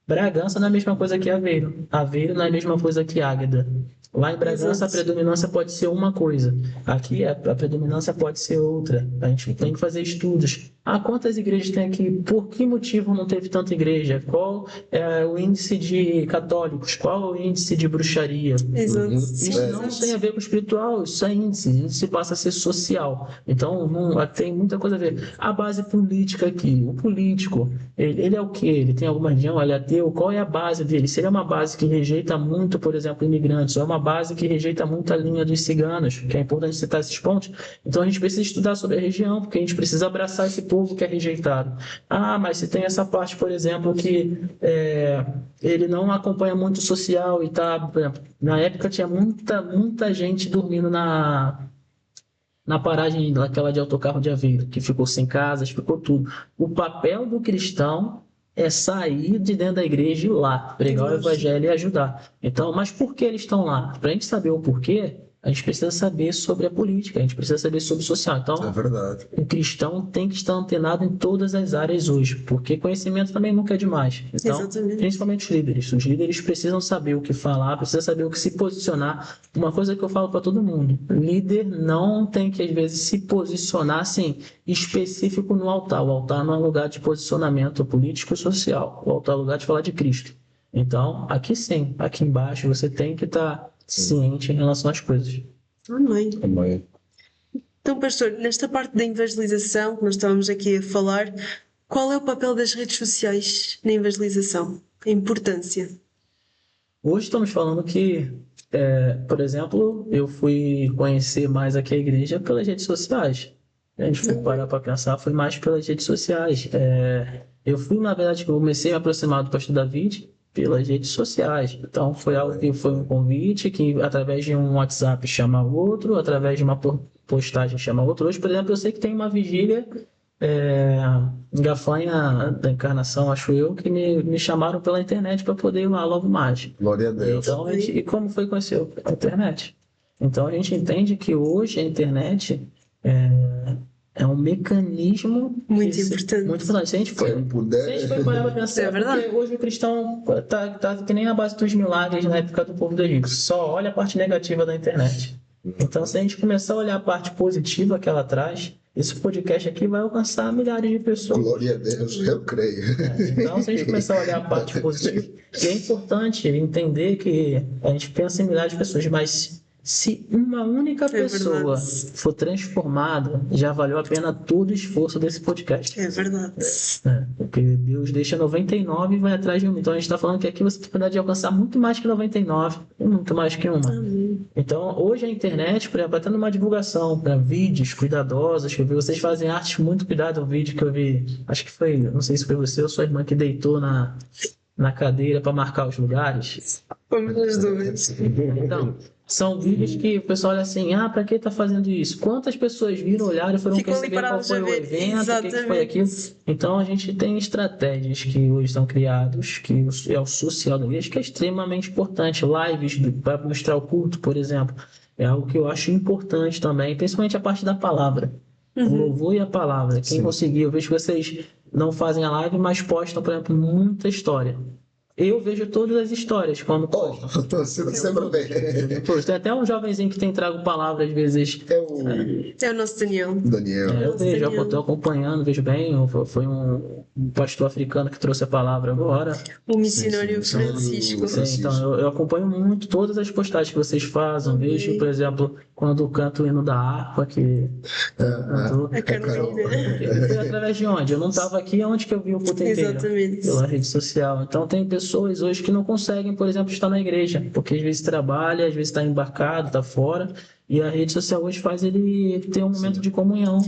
Bragança não é a mesma coisa que Aveiro. Aveiro não é a mesma coisa que Águeda. Lá em Bragança a predominância pode ser uma coisa. Aqui a predominância pode ser outra. A gente tem que fazer estudos. Quantas igrejas tem aqui? Por que motivo não teve tanta igreja? Qual é o índice de católicos? Qual é o índice de bruxaria? Isso não tem a ver com o espiritual, isso é índice. Isso passa a ser social. Então tem muita coisa a ver. A base política aqui, o político, ele é o quê? Ele tem alguma religião? Ele é ateu? Qual é a base dele? Se ele é uma base que rejeita muito, por exemplo, imigrantes, ou é uma base que rejeita muito a linha dos ciganos, que é importante citar esses pontos, então a gente precisa estudar sobre a região, porque a gente precisa abraçar esse povo que é rejeitado. Mas se tem essa parte, por exemplo, que ele não acompanha muito o social e tá, por exemplo, na época tinha muita gente dormindo na paragem daquela de autocarro de Aveiro, que ficou sem casas, ficou tudo. O papel do cristão é sair de dentro da igreja e ir lá, pregar o evangelho e ajudar. Então, mas por que eles estão lá? Para a gente saber o porquê, a gente precisa saber sobre a política, a gente precisa saber sobre o social. Então, É verdade. o cristão tem que estar antenado em todas as áreas hoje, porque conhecimento também nunca é demais. Então, Exatamente. principalmente os líderes precisam saber o que falar, precisam saber o que se posicionar. Uma coisa que eu falo para todo mundo, líder não tem que, às vezes, se posicionar assim, específico no altar. O altar não é lugar de posicionamento político e social, o altar é lugar de falar de Cristo. Então, aqui sim, aqui embaixo, você tem que estar ciente em relação às coisas. Amém. Amém. Então, pastor, nesta parte da evangelização que nós estávamos aqui a falar, Qual é o papel das redes sociais na evangelização? A importância? Hoje estamos falando que, por exemplo, eu fui conhecer mais aqui a igreja pelas redes sociais. A gente foi parar para pensar, foi mais pelas redes sociais. Eu fui, na verdade, que eu comecei a me aproximar do pastor David pelas redes sociais. Então, foi algo que foi um convite que, através de um WhatsApp, chama outro, através de uma postagem, chama outro. Hoje, por exemplo, eu sei que tem uma vigília em Gafanha da Encarnação, acho eu, que me chamaram pela internet para poder ir lá logo mais. Glória a Deus. Então, e como foi conhecer a internet? Então, a gente entende que hoje a internet é um mecanismo Muito importante. muito importante. Se a gente for, Quem puder. se a gente for parar para pensar, É verdade. porque hoje o cristão tá que nem a base dos milagres na época do povo do Egito, só olha a parte negativa da internet. Então, se a gente começar a olhar a parte positiva que ela traz, esse podcast aqui vai alcançar milhares de pessoas. Glória a Deus, eu creio. Então, se a gente começar a olhar a parte positiva, e é importante entender que a gente pensa em milhares de pessoas, mas se uma única pessoa verdade. for transformada, já valeu a pena todo o esforço desse podcast. É verdade. Porque Deus deixa 99 e vai atrás de uma. Então a gente está falando que aqui você tem a oportunidade de alcançar muito mais que 99, e muito mais que uma. Então hoje a internet, por exemplo, até numa divulgação para vídeos cuidadosos, que eu vi, vocês fazem arte muito cuidado, um vídeo que eu vi, acho que foi, não sei se foi você ou sua irmã que deitou na cadeira para marcar os lugares. Fomos as duas. Então, são vídeos que o pessoal olha assim, para que tá fazendo isso? Quantas pessoas viram, olharam e foram Ficam ali perceber qual paradas foi a o ver. evento, o que foi Exatamente. aquilo. Então, a gente tem estratégias que hoje são criadas, que é o social da igreja, que é extremamente importante. Lives para mostrar o culto, por exemplo, é algo que eu acho importante também, principalmente a parte da palavra. O louvor e a palavra. Quem Sim. conseguir, eu vejo que vocês não fazem a live, mas postam, por exemplo, muita história. Eu vejo todas as histórias quando Oh, você sempre bem. Pô, tem até um jovenzinho que tem trago palavra às vezes. É o É o nosso Daniel. Daniel. Eu vejo, Daniel. eu estou acompanhando, vejo bem. Foi um pastor africano que trouxe a palavra agora. O missionário Sim, sim, sim. Francisco. Sim. Então, eu acompanho muito todas as postagens que vocês fazem. Vejo, por exemplo, quando canto o hino da harpa, que cantou. A Carolina. Foi através de onde? Eu não estava aqui, onde que eu vi o culto inteiro? Exatamente. Pela rede social. Então tem pessoas hoje que não conseguem, por exemplo, estar na igreja, porque às vezes trabalha, às vezes está embarcado, está fora, e a rede social hoje faz ele ter um momento de comunhão.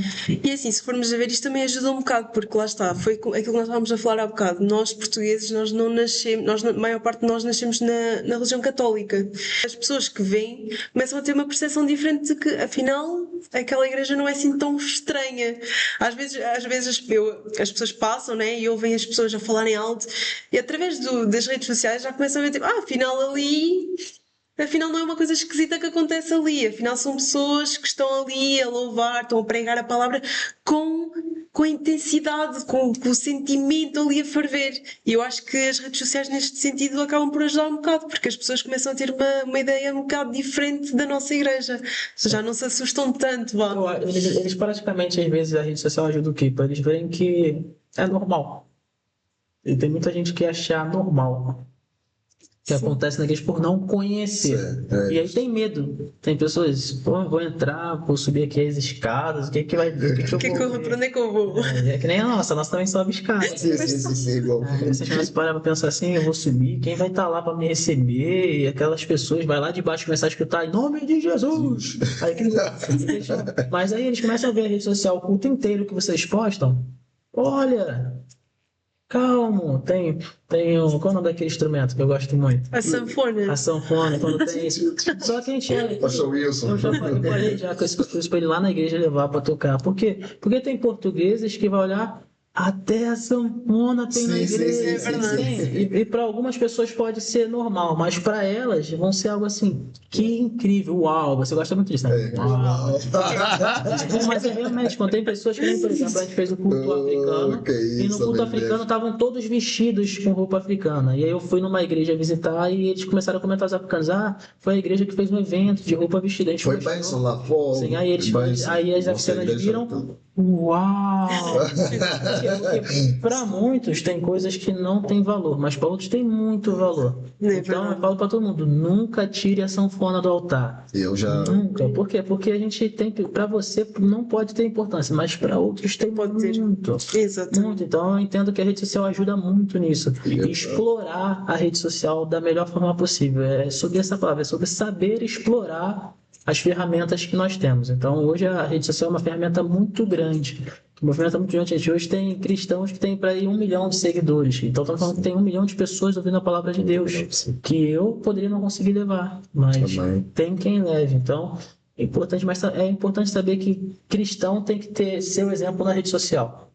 E assim, se formos a ver, isto também ajuda um bocado, porque lá está, foi aquilo que nós estávamos a falar há bocado. Nós, portugueses, nós não nascemos, a maior parte de nós nascemos na religião católica. As pessoas que vêm começam a ter uma percepção diferente de que, afinal, aquela igreja não é assim tão estranha. Às vezes as pessoas passam, né, e ouvem as pessoas a falarem alto, e através das redes sociais já começam a ver, tipo, afinal não é uma coisa esquisita que acontece ali, afinal são pessoas que estão ali a louvar, estão a pregar a palavra com a intensidade, com o sentimento ali a ferver. E eu acho que as redes sociais neste sentido acabam por ajudar um bocado, porque as pessoas começam a ter uma ideia um bocado diferente da nossa igreja. Já não se assustam tanto, vá. Eles praticamente, às vezes, a rede social ajuda o quê? Para eles verem que é normal. E tem muita gente que acha normal. Que acontece na igreja por não conhecer. E aí tem medo. Tem pessoas, vou entrar, vou subir aqui as escadas, o que vai vir? Para onde é que eu vou? É que nem a nossa também sobe escada. Sim, igual. Aí vocês começam a parar pra pensar assim, eu vou subir, quem vai estar lá para me receber? E aquelas pessoas vai lá de baixo começar a escutar em nome de Jesus. Aí, mas aí eles começam a ver a rede social, o culto inteiro que vocês postam. Olha, calmo, tem qual é o nome daquele instrumento que eu gosto muito? A sanfona. A sanfona, quando tem isso. Só que a gente Pastor Wilson. eu já falei já com esse para ele lá na igreja levar para tocar. Por quê? Porque tem portugueses que vai olhar até a sanfona tem na igreja. E para algumas pessoas pode ser normal, mas para elas vão ser algo assim, que incrível, uau, você gosta muito disso, né? Uau. Mas é realmente, quando tem pessoas que, por exemplo, a gente fez o culto africano, e no culto africano estavam todos vestidos com roupa africana. E aí eu fui numa igreja visitar e eles começaram a comentar os africanos, foi a igreja que fez um evento de roupa vestida. A gente Foi mostrou. bênção lá fora. Sim, aí as africanas viram Uau! Para muitos tem coisas que não têm valor, mas para outros tem muito valor. É Então eu verdade. falo para todo mundo, nunca tire a sanfona do altar. Eu já. Nunca. Por quê? Porque a gente tem que, para você não pode ter importância, mas para outros tem Pode ter. muito. Exatamente. Muito. Então eu entendo que a rede social ajuda muito nisso. E explorar a rede social da melhor forma possível. É sobre essa palavra, é sobre saber explorar as ferramentas que nós temos. Então hoje a rede social é uma ferramenta muito grande. Movimenta muito grande. Gente, hoje tem cristãos que têm para ir 1 milhão de seguidores. Então estamos falando que tem 1 milhão de pessoas ouvindo a palavra de Deus. Que eu poderia não conseguir levar, mas Também. tem quem leve. Então é importante, mas é importante saber que cristão tem que ter seu exemplo na rede social.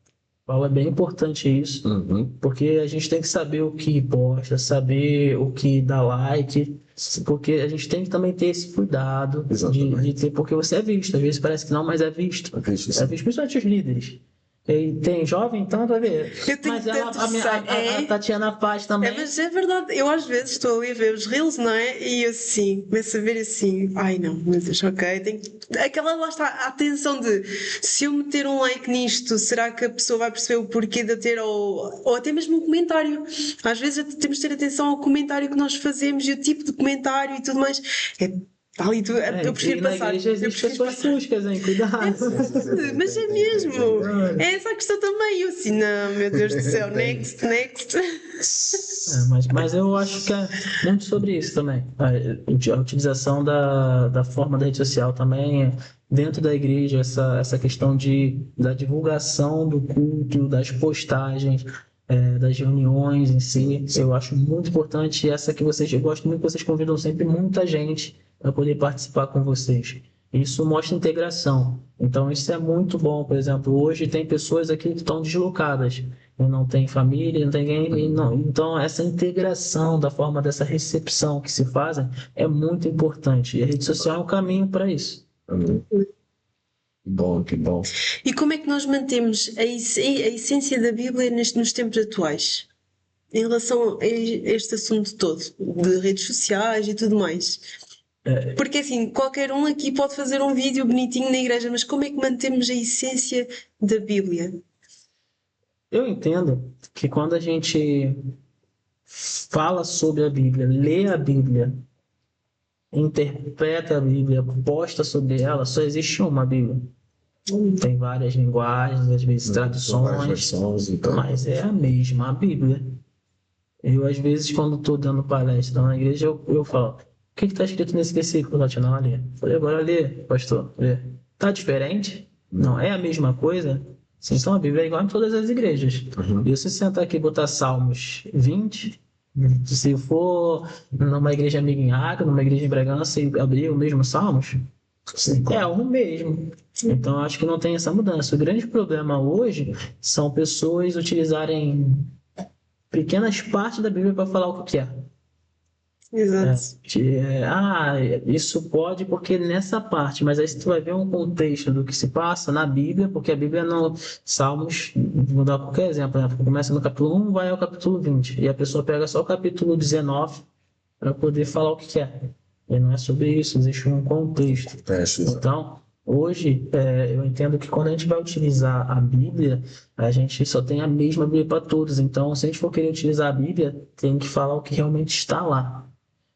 Paulo, é bem importante isso, Uhum. porque a gente tem que saber o que posta, saber o que dá like, porque a gente tem que também ter esse cuidado de ter, porque você é visto. Às vezes parece que não, mas é visto. Visto, É visto, principalmente os líderes. E tem jovem, então vai ver. Eu tenho Mas ela, tanto a Tatiana Paz também. mas é verdade, eu às vezes estou ali a ver os reels, não é? E eu assim, começo a ver assim, ai não, meu Deus, ok, tenho... aquela lá está, a atenção de se eu meter um like nisto, será que a pessoa vai perceber o porquê de eu ter, ou até mesmo um comentário. Às vezes temos de ter atenção ao comentário que nós fazemos e o tipo de comentário e tudo mais. Está ali, eu prefiro e na passar. igreja Eu existem prefiro pessoas passar. fuscas, hein? Cuidado. Mas é mesmo, é essa a questão também. Eu assim, não, meu Deus do céu, next, next. Mas eu acho que é muito sobre isso também. A utilização da forma da rede social também, dentro da igreja, essa questão da divulgação do culto, das postagens, das reuniões em si. Eu acho muito importante essa que eu gosto muito que vocês convidam sempre muita gente para poder participar com vocês. Isso mostra integração. Então, isso é muito bom. Por exemplo, hoje tem pessoas aqui que estão deslocadas. E não tem família, não tem ninguém. Não. Então, essa integração da forma dessa recepção que se fazem é muito importante. E a rede social é um caminho para isso. Bom, que bom. E como é que nós mantemos a essência da Bíblia nos tempos atuais? Em relação a este assunto todo, de redes sociais e tudo mais. Porque assim, qualquer um aqui pode fazer um vídeo bonitinho na igreja, mas como é que mantemos a essência da Bíblia? Eu entendo que quando a gente fala sobre a Bíblia, lê a Bíblia, interpreta a Bíblia, posta sobre ela, só existe uma Bíblia. Tem várias linguagens, às vezes Várias traduções, versões, então. mas é a mesma Bíblia. Eu, às vezes, quando estou dando palestra na igreja, eu falo, o que está escrito nesse versículo, Tatiana? Lê. Falei, agora lê, pastor, lê. Tá diferente? Não, é a mesma coisa? Sim, então a Bíblia é igual em todas as igrejas. E se você sentar aqui e botar Salmos 20, se for numa igreja amiga em Acre, numa igreja em Bragança e abrir o mesmo Salmos, Sim, é o mesmo. Então acho que não tem essa mudança. O grande problema hoje são pessoas utilizarem pequenas partes da Bíblia para falar o que é. Exato. Isso pode porque nessa parte, mas aí se tu vai ver um contexto do que se passa na Bíblia, porque a Bíblia não... Salmos, vou dar qualquer exemplo, né? Começa no capítulo 1, vai ao capítulo 20, e a pessoa pega só o capítulo 19 para poder falar o que é. E não é sobre isso, existe um contexto. Então, hoje, eu entendo que quando a gente vai utilizar a Bíblia, a gente só tem a mesma Bíblia para todos. Então, se a gente for querer utilizar a Bíblia, tem que falar o que realmente está lá.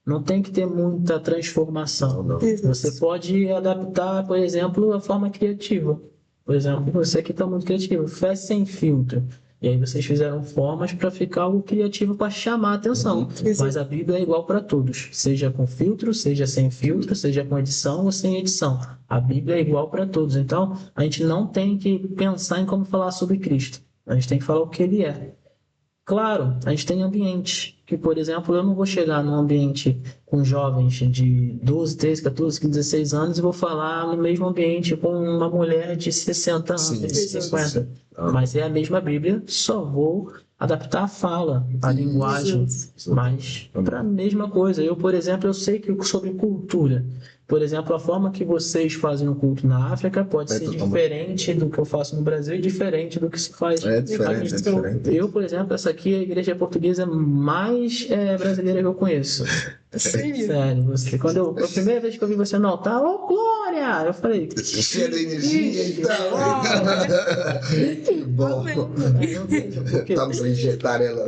Não tem que ter muita transformação. Não. Você pode adaptar, por exemplo, a forma criativa. Por exemplo, você que está muito criativo, fé sem filtro. E aí vocês fizeram formas para ficar algo criativo para chamar a atenção. Mas a Bíblia é igual para todos. Seja com filtro, seja sem filtro, seja com edição ou sem edição. A Bíblia é igual para todos. Então, a gente não tem que pensar em como falar sobre Cristo. A gente tem que falar o que Ele é. Claro, a gente tem ambiente, que, por exemplo, eu não vou chegar num ambiente com jovens de 12, 13, 14, 15, 16 anos e vou falar no mesmo ambiente com uma mulher de 60 anos, Sim, de 50. Mas é a mesma Bíblia, só vou adaptar a fala, a linguagem, mas para a mesma coisa. Eu, por exemplo, eu sei que sobre cultura. Por exemplo, a forma que vocês fazem o culto na África pode ser diferente do que eu faço no Brasil e diferente do que se faz É diferente, aqui. é diferente. Eu, por exemplo, essa aqui é a igreja portuguesa mais brasileira que eu conheço. Sério? Sério, a primeira vez que eu vi você no altar, oh, glória! glória! Eu falei, Cheio de energia, então. Bom, estamos a injetar ela.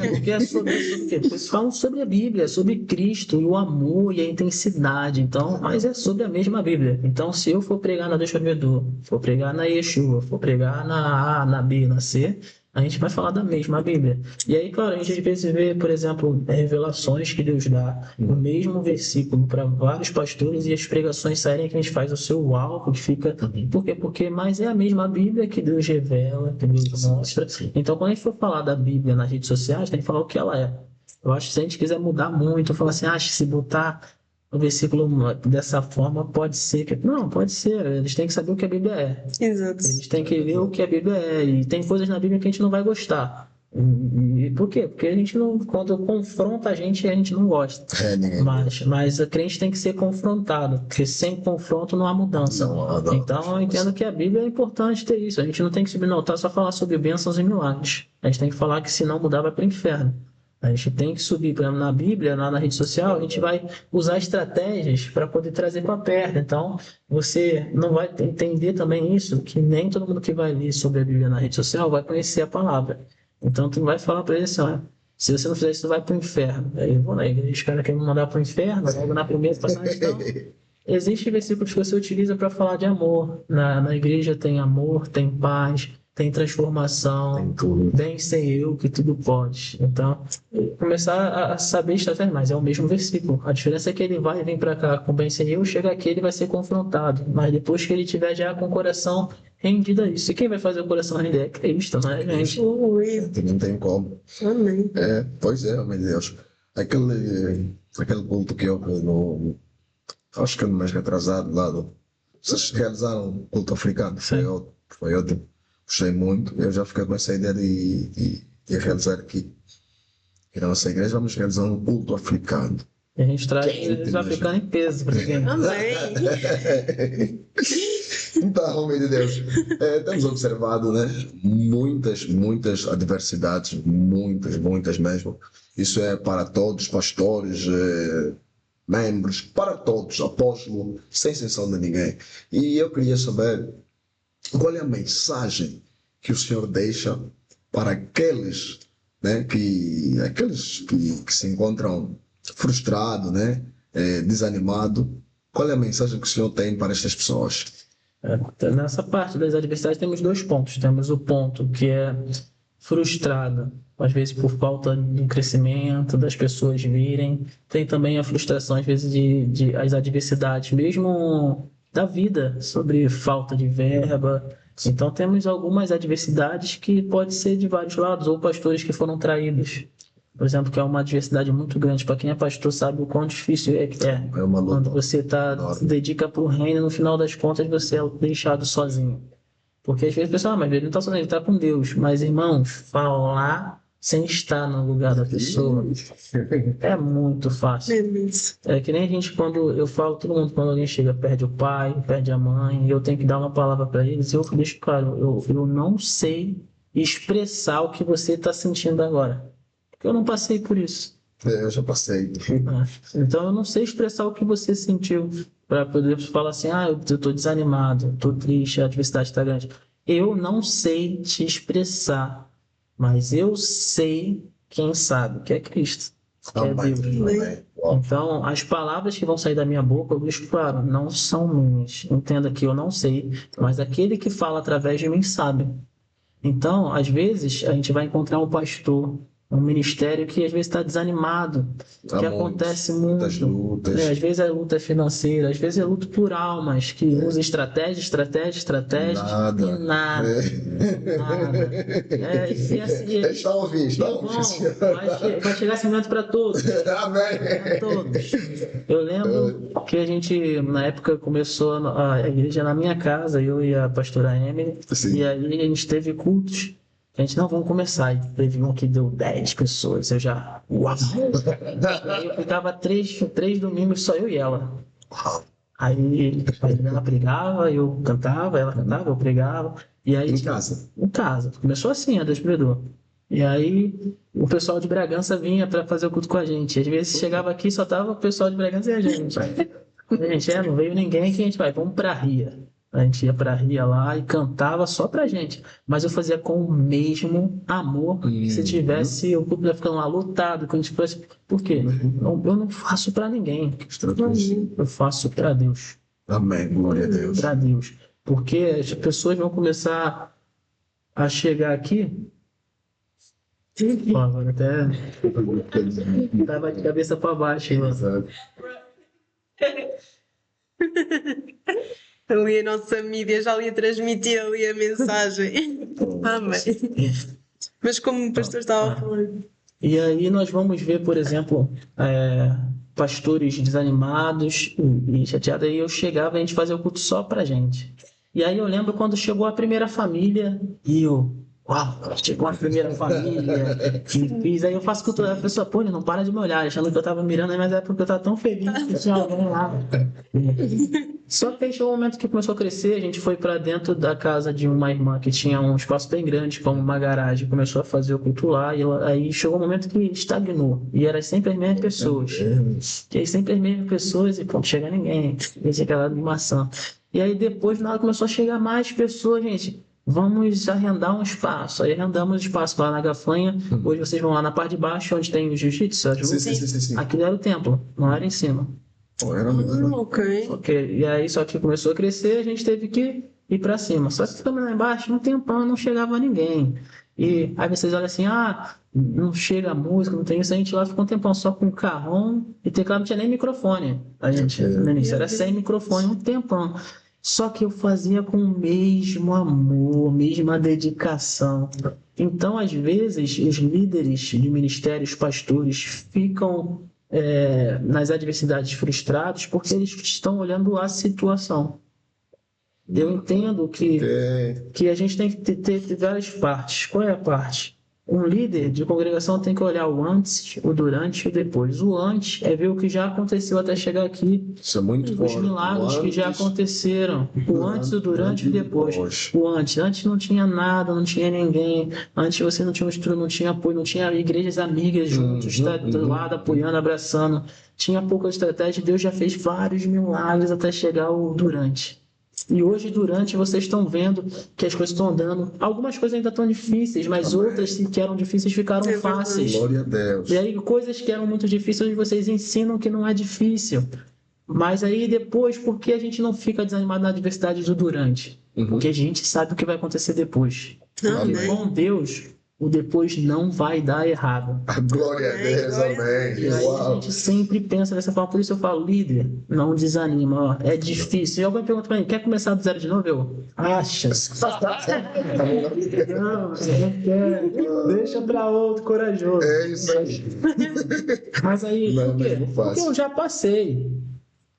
porque é sobre o quê? Porque eles falam sobre a Bíblia, sobre Cristo, e o amor e a intensidade. Então, mas é sobre a mesma Bíblia. Então, se eu for pregar na Deus Provedor, for pregar na Yeshua, for pregar na A, na B, na C, a gente vai falar da mesma Bíblia. E aí, claro, a gente às vezes vê, por exemplo, revelações que Deus dá no mesmo versículo para vários pastores e as pregações saírem que a gente faz o seu uau, que fica... Por quê? Porque mas é a mesma Bíblia que Deus revela, que Deus mostra. Então, quando a gente for falar da Bíblia nas redes sociais, tem que falar o que ela é. Eu acho que se a gente quiser mudar muito, falar assim, se botar o versículo dessa forma, pode ser que... Não, pode ser. Eles têm que saber o que a Bíblia é. Exato. Eles têm que ler o que a Bíblia é. E tem coisas na Bíblia que a gente não vai gostar. E por quê? Porque a gente não... Quando confronta a gente não gosta. Ninguém. Mas a crente tem que ser confrontado. Porque sem confronto não há mudança. Não. Então eu entendo que a Bíblia é importante ter isso. A gente não tem que subir no altar só falar sobre bênçãos e milagres. A gente tem que falar que se não mudar vai para o inferno. A gente tem que subir, por exemplo, na Bíblia, na rede social, a gente vai usar estratégias para poder trazer para perto. Então, você não vai entender também isso, que nem todo mundo que vai ler sobre a Bíblia na rede social vai conhecer a palavra. Então, tu vai falar para ele assim, se você não fizer isso, tu vai para o inferno. Aí eu vou na igreja, os caras querem me mandar para o inferno, logo na primeira passagem. Então, existem versículos que você utiliza para falar de amor. Na igreja tem amor, tem paz, tem transformação, Tem tudo. bem sem eu que tudo pode. Então, começar a saber estratégia, mas é o mesmo versículo. A diferença é que ele vai vir para cá com bem sem eu, chega aqui ele vai ser confrontado. Mas depois que ele tiver já com o coração rendido a isso. E quem vai fazer o coração render é Cristo, não é, gente? Não tem como. Amém. Pois é, meu Deus. Aquele culto que eu acho que no mês retrasado lá vocês realizaram um culto africano. Foi ótimo. Gostei muito. Eu já fiquei com essa ideia de realizar aqui. E na nossa igreja vamos realizar um culto africano. E a gente traz os africanos em peso para ninguém. Amém. Então, homem de Deus, temos observado, né, muitas adversidades, muitas mesmo. Isso é para todos, pastores, membros, para todos, apóstolos, sem exceção de ninguém. E eu queria saber qual é a mensagem que o Senhor deixa para aqueles, né, que se encontram frustrados, né, desanimados. Qual é a mensagem que o Senhor tem para estas pessoas? Nessa parte das adversidades temos dois pontos. Temos o ponto que é frustrado, às vezes por falta de crescimento, das pessoas virem. Tem também a frustração, às vezes, de as adversidades, mesmo da vida, sobre falta de verba. Então temos algumas adversidades que pode ser de vários lados, ou pastores que foram traídos. Por exemplo, que é uma adversidade muito grande. Para quem é pastor sabe o quão difícil é que é. É uma luta. Quando você se dedica para o reino, no final das contas você é deixado sozinho. Porque às vezes o pessoal, mas ele não está sozinho, ele está com Deus. Mas, irmãos, falar sem estar no lugar da pessoa é muito fácil. É que nem a gente, quando eu falo, todo mundo, quando alguém chega, perde o pai, perde a mãe, e eu tenho que dar uma palavra para eles, eu deixo claro, eu não sei expressar o que você está sentindo agora. Porque eu não passei por isso. Eu já passei. Então eu não sei expressar o que você sentiu para poder falar assim, eu estou desanimado, estou triste, a adversidade está grande. Eu não sei te expressar, mas eu sei quem sabe, que é Cristo, que é Deus. Então as palavras que vão sair da minha boca, eu deixo claro, não são minhas. Entenda que eu não sei, mas aquele que fala através de mim sabe. Então, às vezes, a gente vai encontrar um pastor, um ministério que às vezes está desanimado, que acontece muitas muito. lutas. Às vezes é luta financeira, às vezes é luta por almas, que usa estratégias Nada. e nada. E assim, Está a ouvir. vai chegar esse momento para todos. Amém. Para todos. Eu lembro que a gente, na época, começou a igreja na minha casa, eu e a pastora Emily, Sim. e aí a gente teve cultos. A gente, não, vamos começar. E teve um que deu 10 pessoas. Eu já... Uau! Aí eu ficava três domingos, só eu e ela. Aí a Helena pregava, eu cantava, ela cantava, eu pregava. E aí, Em casa? Em casa. Começou assim, a Deus Predou. E aí o pessoal de Bragança vinha para fazer o culto com a gente. Às vezes chegava aqui só tava o pessoal de Bragança e a gente. A gente, não veio ninguém, que a gente vai, vamos pra Ria. A gente ia pra Ria lá e cantava só pra gente. Mas eu fazia com o mesmo amor que se tivesse o público ficando lá lotado, que a gente fosse. Por quê? Eu não faço pra ninguém. Eu faço pra Deus. Amém. Glória a Deus. Pra Deus. Porque as pessoas vão começar a chegar aqui. Pô, agora até tava de cabeça pra baixo, mano. Exato. Ali a nossa mídia já ali a transmitir ali a mensagem. Amém. Mas como o pastor estava a falar. E aí nós vamos ver, por exemplo, pastores desanimados e chateados. Aí eu chegava e a gente fazia o culto só pra gente. E aí eu lembro quando chegou a primeira família e eu... Uau, chegou a primeira família, que fiz. Aí eu faço cultura, a pessoa, pô, ele não para de me olhar, achando que eu tava mirando, mas é porque eu tava tão feliz que tinha alguém lá. Só que aí chegou um momento que começou a crescer, a gente foi pra dentro da casa de uma irmã que tinha um espaço bem grande, como uma garagem, começou a fazer o culto lá, e aí chegou um momento que estagnou, e era sempre as mesmas pessoas. E aí sempre as mesmas pessoas, e pô, não chega ninguém, e aquela animação. E aí depois nada começou a chegar mais pessoas, gente. Vamos arrendar um espaço. Aí arrendamos o espaço lá na Gafanha. Hoje vocês vão lá na parte de baixo, onde tem o jiu-jitsu. Sim. Aquilo era o templo, não era em cima. Ok. Ok. E aí, só que começou a crescer, a gente teve que ir pra cima. Só que ficamos lá embaixo, um tempão, não chegava ninguém. E aí vocês olham assim, não chega a música, não tem isso. A gente lá ficou um tempão só com carrão e teclado, não tinha nem microfone. A gente, no início, era sem microfone, um tempão. Só que eu fazia com o mesmo amor, mesma dedicação. Então, às vezes, os líderes de ministérios, pastores, ficam nas adversidades frustrados porque eles estão olhando a situação. Eu entendo que a gente tem que ter várias partes. Qual é a parte? Um líder de congregação tem que olhar o antes, o durante e o depois. O antes é ver o que já aconteceu até chegar aqui. Isso é muito Os milagres que já aconteceram. O antes, o durante e o depois. O antes. Antes não tinha nada, não tinha ninguém. Antes você não tinha um estudo, não tinha apoio, não tinha igrejas amigas juntos, do lado, apoiando, abraçando. Tinha pouca estratégia. Deus já fez vários milagres até chegar o durante. E hoje, durante, vocês estão vendo que as coisas estão andando. Algumas coisas ainda estão difíceis, mas outras que eram difíceis ficaram fáceis. Glória a Deus. E aí, coisas que eram muito difíceis, hoje vocês ensinam que não é difícil. Mas aí depois, por que a gente não fica desanimado na adversidade do durante? Porque a gente sabe o que vai acontecer depois. Porque com Deus, o depois não vai dar errado. Glória a Deus, amém. E aí a gente sempre pensa dessa forma. Por isso eu falo, líder, não desanima. Ó, é difícil. E alguém pergunta pra mim, quer começar do zero de novo? Eu, acha? Não, você não quer. Deixa pra outro corajoso. É isso aí. Mas aí, Não, por quê? não é Porque fácil. eu já passei.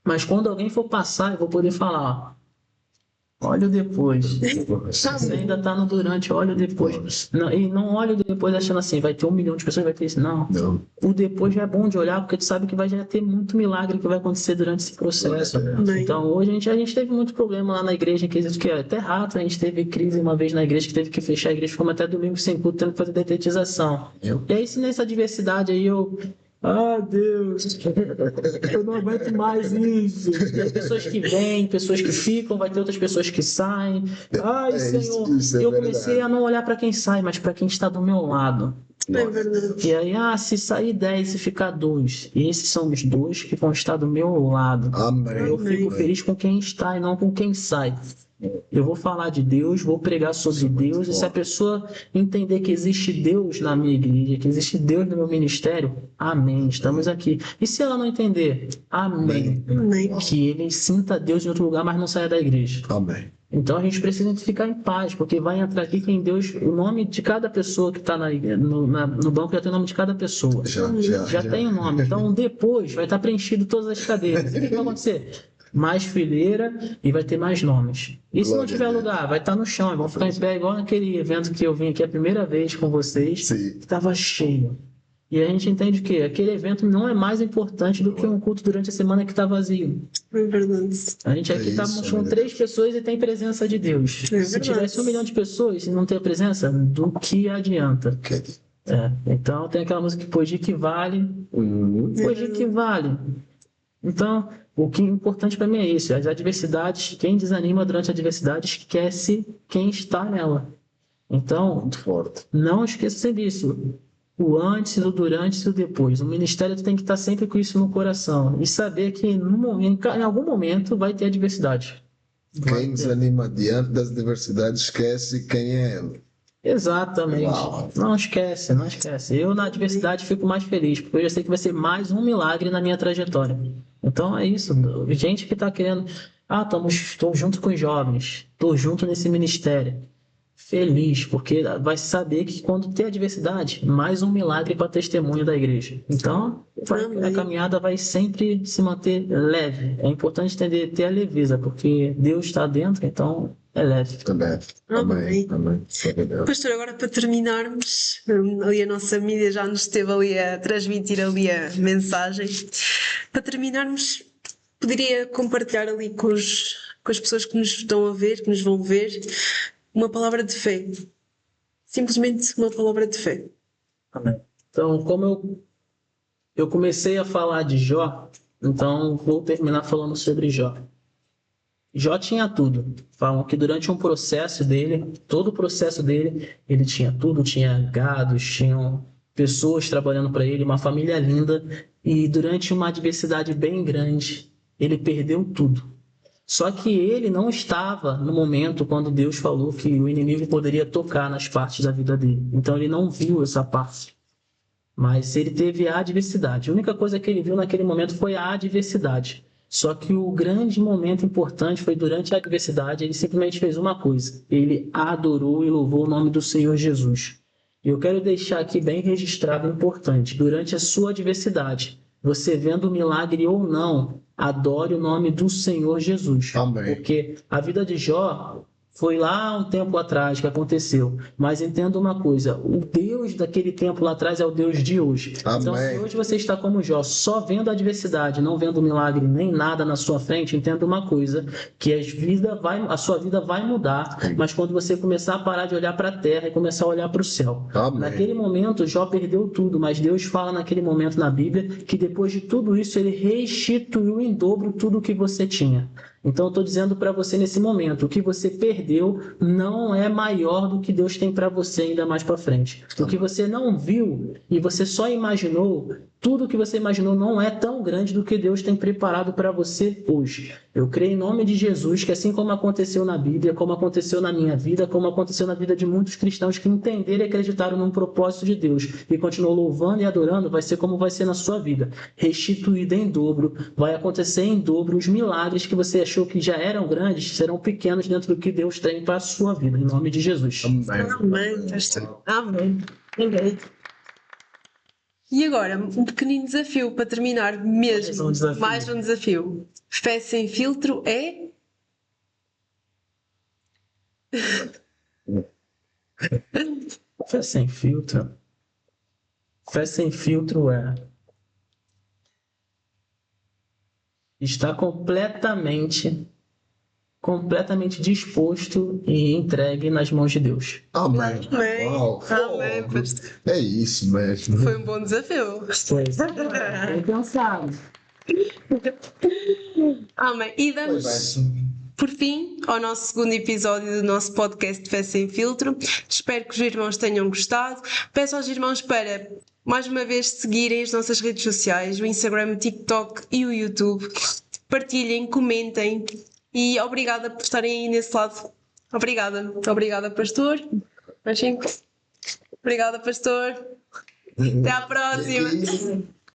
Mas quando alguém for passar, eu vou poder falar, ó. Olha o depois. Você ainda tá no durante, olha o depois. Não, e não olha o depois achando assim, vai ter 1 milhão de pessoas, vai ter isso. Não. O depois já é bom de olhar, porque tu sabe que vai já ter muito milagre que vai acontecer durante esse processo. Então hoje a gente teve muito problema lá na igreja, que é até rato, a gente teve crise uma vez na igreja, que teve que fechar a igreja, ficamos até domingo sem culto, tendo que fazer detetização. E aí, se nessa diversidade aí eu... Deus, eu não aguento mais isso. Tem pessoas que vêm, pessoas que ficam, vai ter outras pessoas que saem. Senhor, isso é eu verdade. comecei a não olhar para quem sai, mas para quem está do meu lado. É verdade. E aí, se sair 10 e ficar 2, e esses são os 2 que vão estar do meu lado. Amém. Eu fico feliz com quem está e não com quem sai. Eu vou falar de Deus, vou pregar sobre Deus, e se a pessoa entender que existe Deus na minha igreja, que existe Deus no meu ministério, amém, estamos aqui. E se ela não entender, amém. Que ele sinta Deus em outro lugar, mas não saia da igreja. Amém. Então a gente precisa ficar em paz, porque vai entrar aqui quem Deus, o nome de cada pessoa que está no banco já tem o nome de cada pessoa. Já tem o nome. Então depois vai estar preenchido todas as cadeiras. E o que vai acontecer? Mais fileira e vai ter mais nomes. E se não tiver lugar, vai estar no chão, e vão ficar em pé, igual naquele evento que eu vim aqui a primeira vez com vocês, que estava cheio. E a gente entende que aquele evento não é mais importante do que um culto durante a semana que está vazio. É verdade. A gente aqui está com 3 pessoas e tem presença de Deus. Se tivesse 1 milhão de pessoas e não ter presença, do que adianta? Então tem aquela música que pois de que vale, pois de que vale. Então, o que é importante para mim é isso. As adversidades, quem desanima durante a adversidade esquece quem está nela. Então, Muito forte. não esqueça disso. O antes, o durante e o depois. O ministério tem que estar sempre com isso no coração. E saber que em algum momento vai ter adversidade. Quem desanima diante das adversidades esquece quem é ele. Exatamente. Uau. Não esquece, não esquece. Eu na adversidade fico mais feliz, porque eu já sei que vai ser mais um milagre na minha trajetória. Então é isso. Gente que está querendo. Estou junto com os jovens, estou junto nesse ministério. Feliz, porque vai saber que quando tem adversidade, mais um milagre para testemunho da igreja. Então, a caminhada vai sempre se manter leve. É importante ter a leveza, porque Deus está dentro, então é leve. Também. Amém. Amém. Pastor, agora para terminarmos, ali a nossa mídia já nos esteve ali a transmitir ali a mensagem. Para terminarmos, poderia compartilhar ali com as pessoas que nos estão a ver, que nos vão ver, uma palavra de fé. Simplesmente uma palavra de fé. Amém. Então, como eu comecei a falar de Jó, então vou terminar falando sobre Jó. Jó tinha tudo. Falam que durante um processo dele, todo o processo dele, ele tinha tudo, tinha gados, tinham pessoas trabalhando para ele, uma família linda, e durante uma adversidade bem grande, ele perdeu tudo. Só que ele não estava no momento quando Deus falou que o inimigo poderia tocar nas partes da vida dele. Então ele não viu essa parte. Mas ele teve a adversidade. A única coisa que ele viu naquele momento foi a adversidade. Só que o grande momento importante foi durante a adversidade, ele simplesmente fez uma coisa. Ele adorou e louvou o nome do Senhor Jesus. E eu quero deixar aqui bem registrado, importante, durante a sua adversidade, você vendo o milagre ou não, adore o nome do Senhor Jesus. Amém. Porque a vida de Jó foi lá um tempo atrás que aconteceu. Mas entenda uma coisa, o Deus daquele tempo lá atrás é o Deus de hoje. Amém. Então, se hoje você está como Jó, só vendo a adversidade, não vendo milagre nem nada na sua frente, entenda uma coisa, que a sua vida vai mudar, mas quando você começar a parar de olhar para a terra e começar a olhar para o céu. Amém. Naquele momento, Jó perdeu tudo, mas Deus fala naquele momento na Bíblia que depois de tudo isso, ele restituiu em dobro tudo o que você tinha. Então, eu estou dizendo para você nesse momento, o que você perdeu não é maior do que Deus tem para você ainda mais para frente. O que você não viu e você só imaginou, tudo que você imaginou não é tão grande do que Deus tem preparado para você hoje. Eu creio em nome de Jesus que assim como aconteceu na Bíblia, como aconteceu na minha vida, como aconteceu na vida de muitos cristãos que entenderam e acreditaram num propósito de Deus e continuam louvando e adorando, vai ser como vai ser na sua vida. Restituído em dobro, vai acontecer em dobro os milagres que você achou que já eram grandes, serão pequenos dentro do que Deus tem para a sua vida, em nome de Jesus. Amém, pastor. Amém. Amém. E agora, um pequenino desafio para terminar mesmo. Mais um desafio. Fé sem filtro é? Fé sem filtro. Fé sem filtro é estar completamente disposto e entregue nas mãos de Deus. Amém. Amém. Uau. Amém, pastor. É isso mesmo. Foi um bom desafio. Pois é. Bem pensado. Amém. E damos por fim ao nosso segundo episódio do nosso podcast de Fé Sem Filtro. Espero que os irmãos tenham gostado. Peço aos irmãos para, mais uma vez, seguirem as nossas redes sociais, o Instagram, o TikTok e o YouTube. Partilhem, comentem e obrigada por estarem aí nesse lado. Obrigada. Obrigada, pastor. Obrigada, pastor. Até à próxima.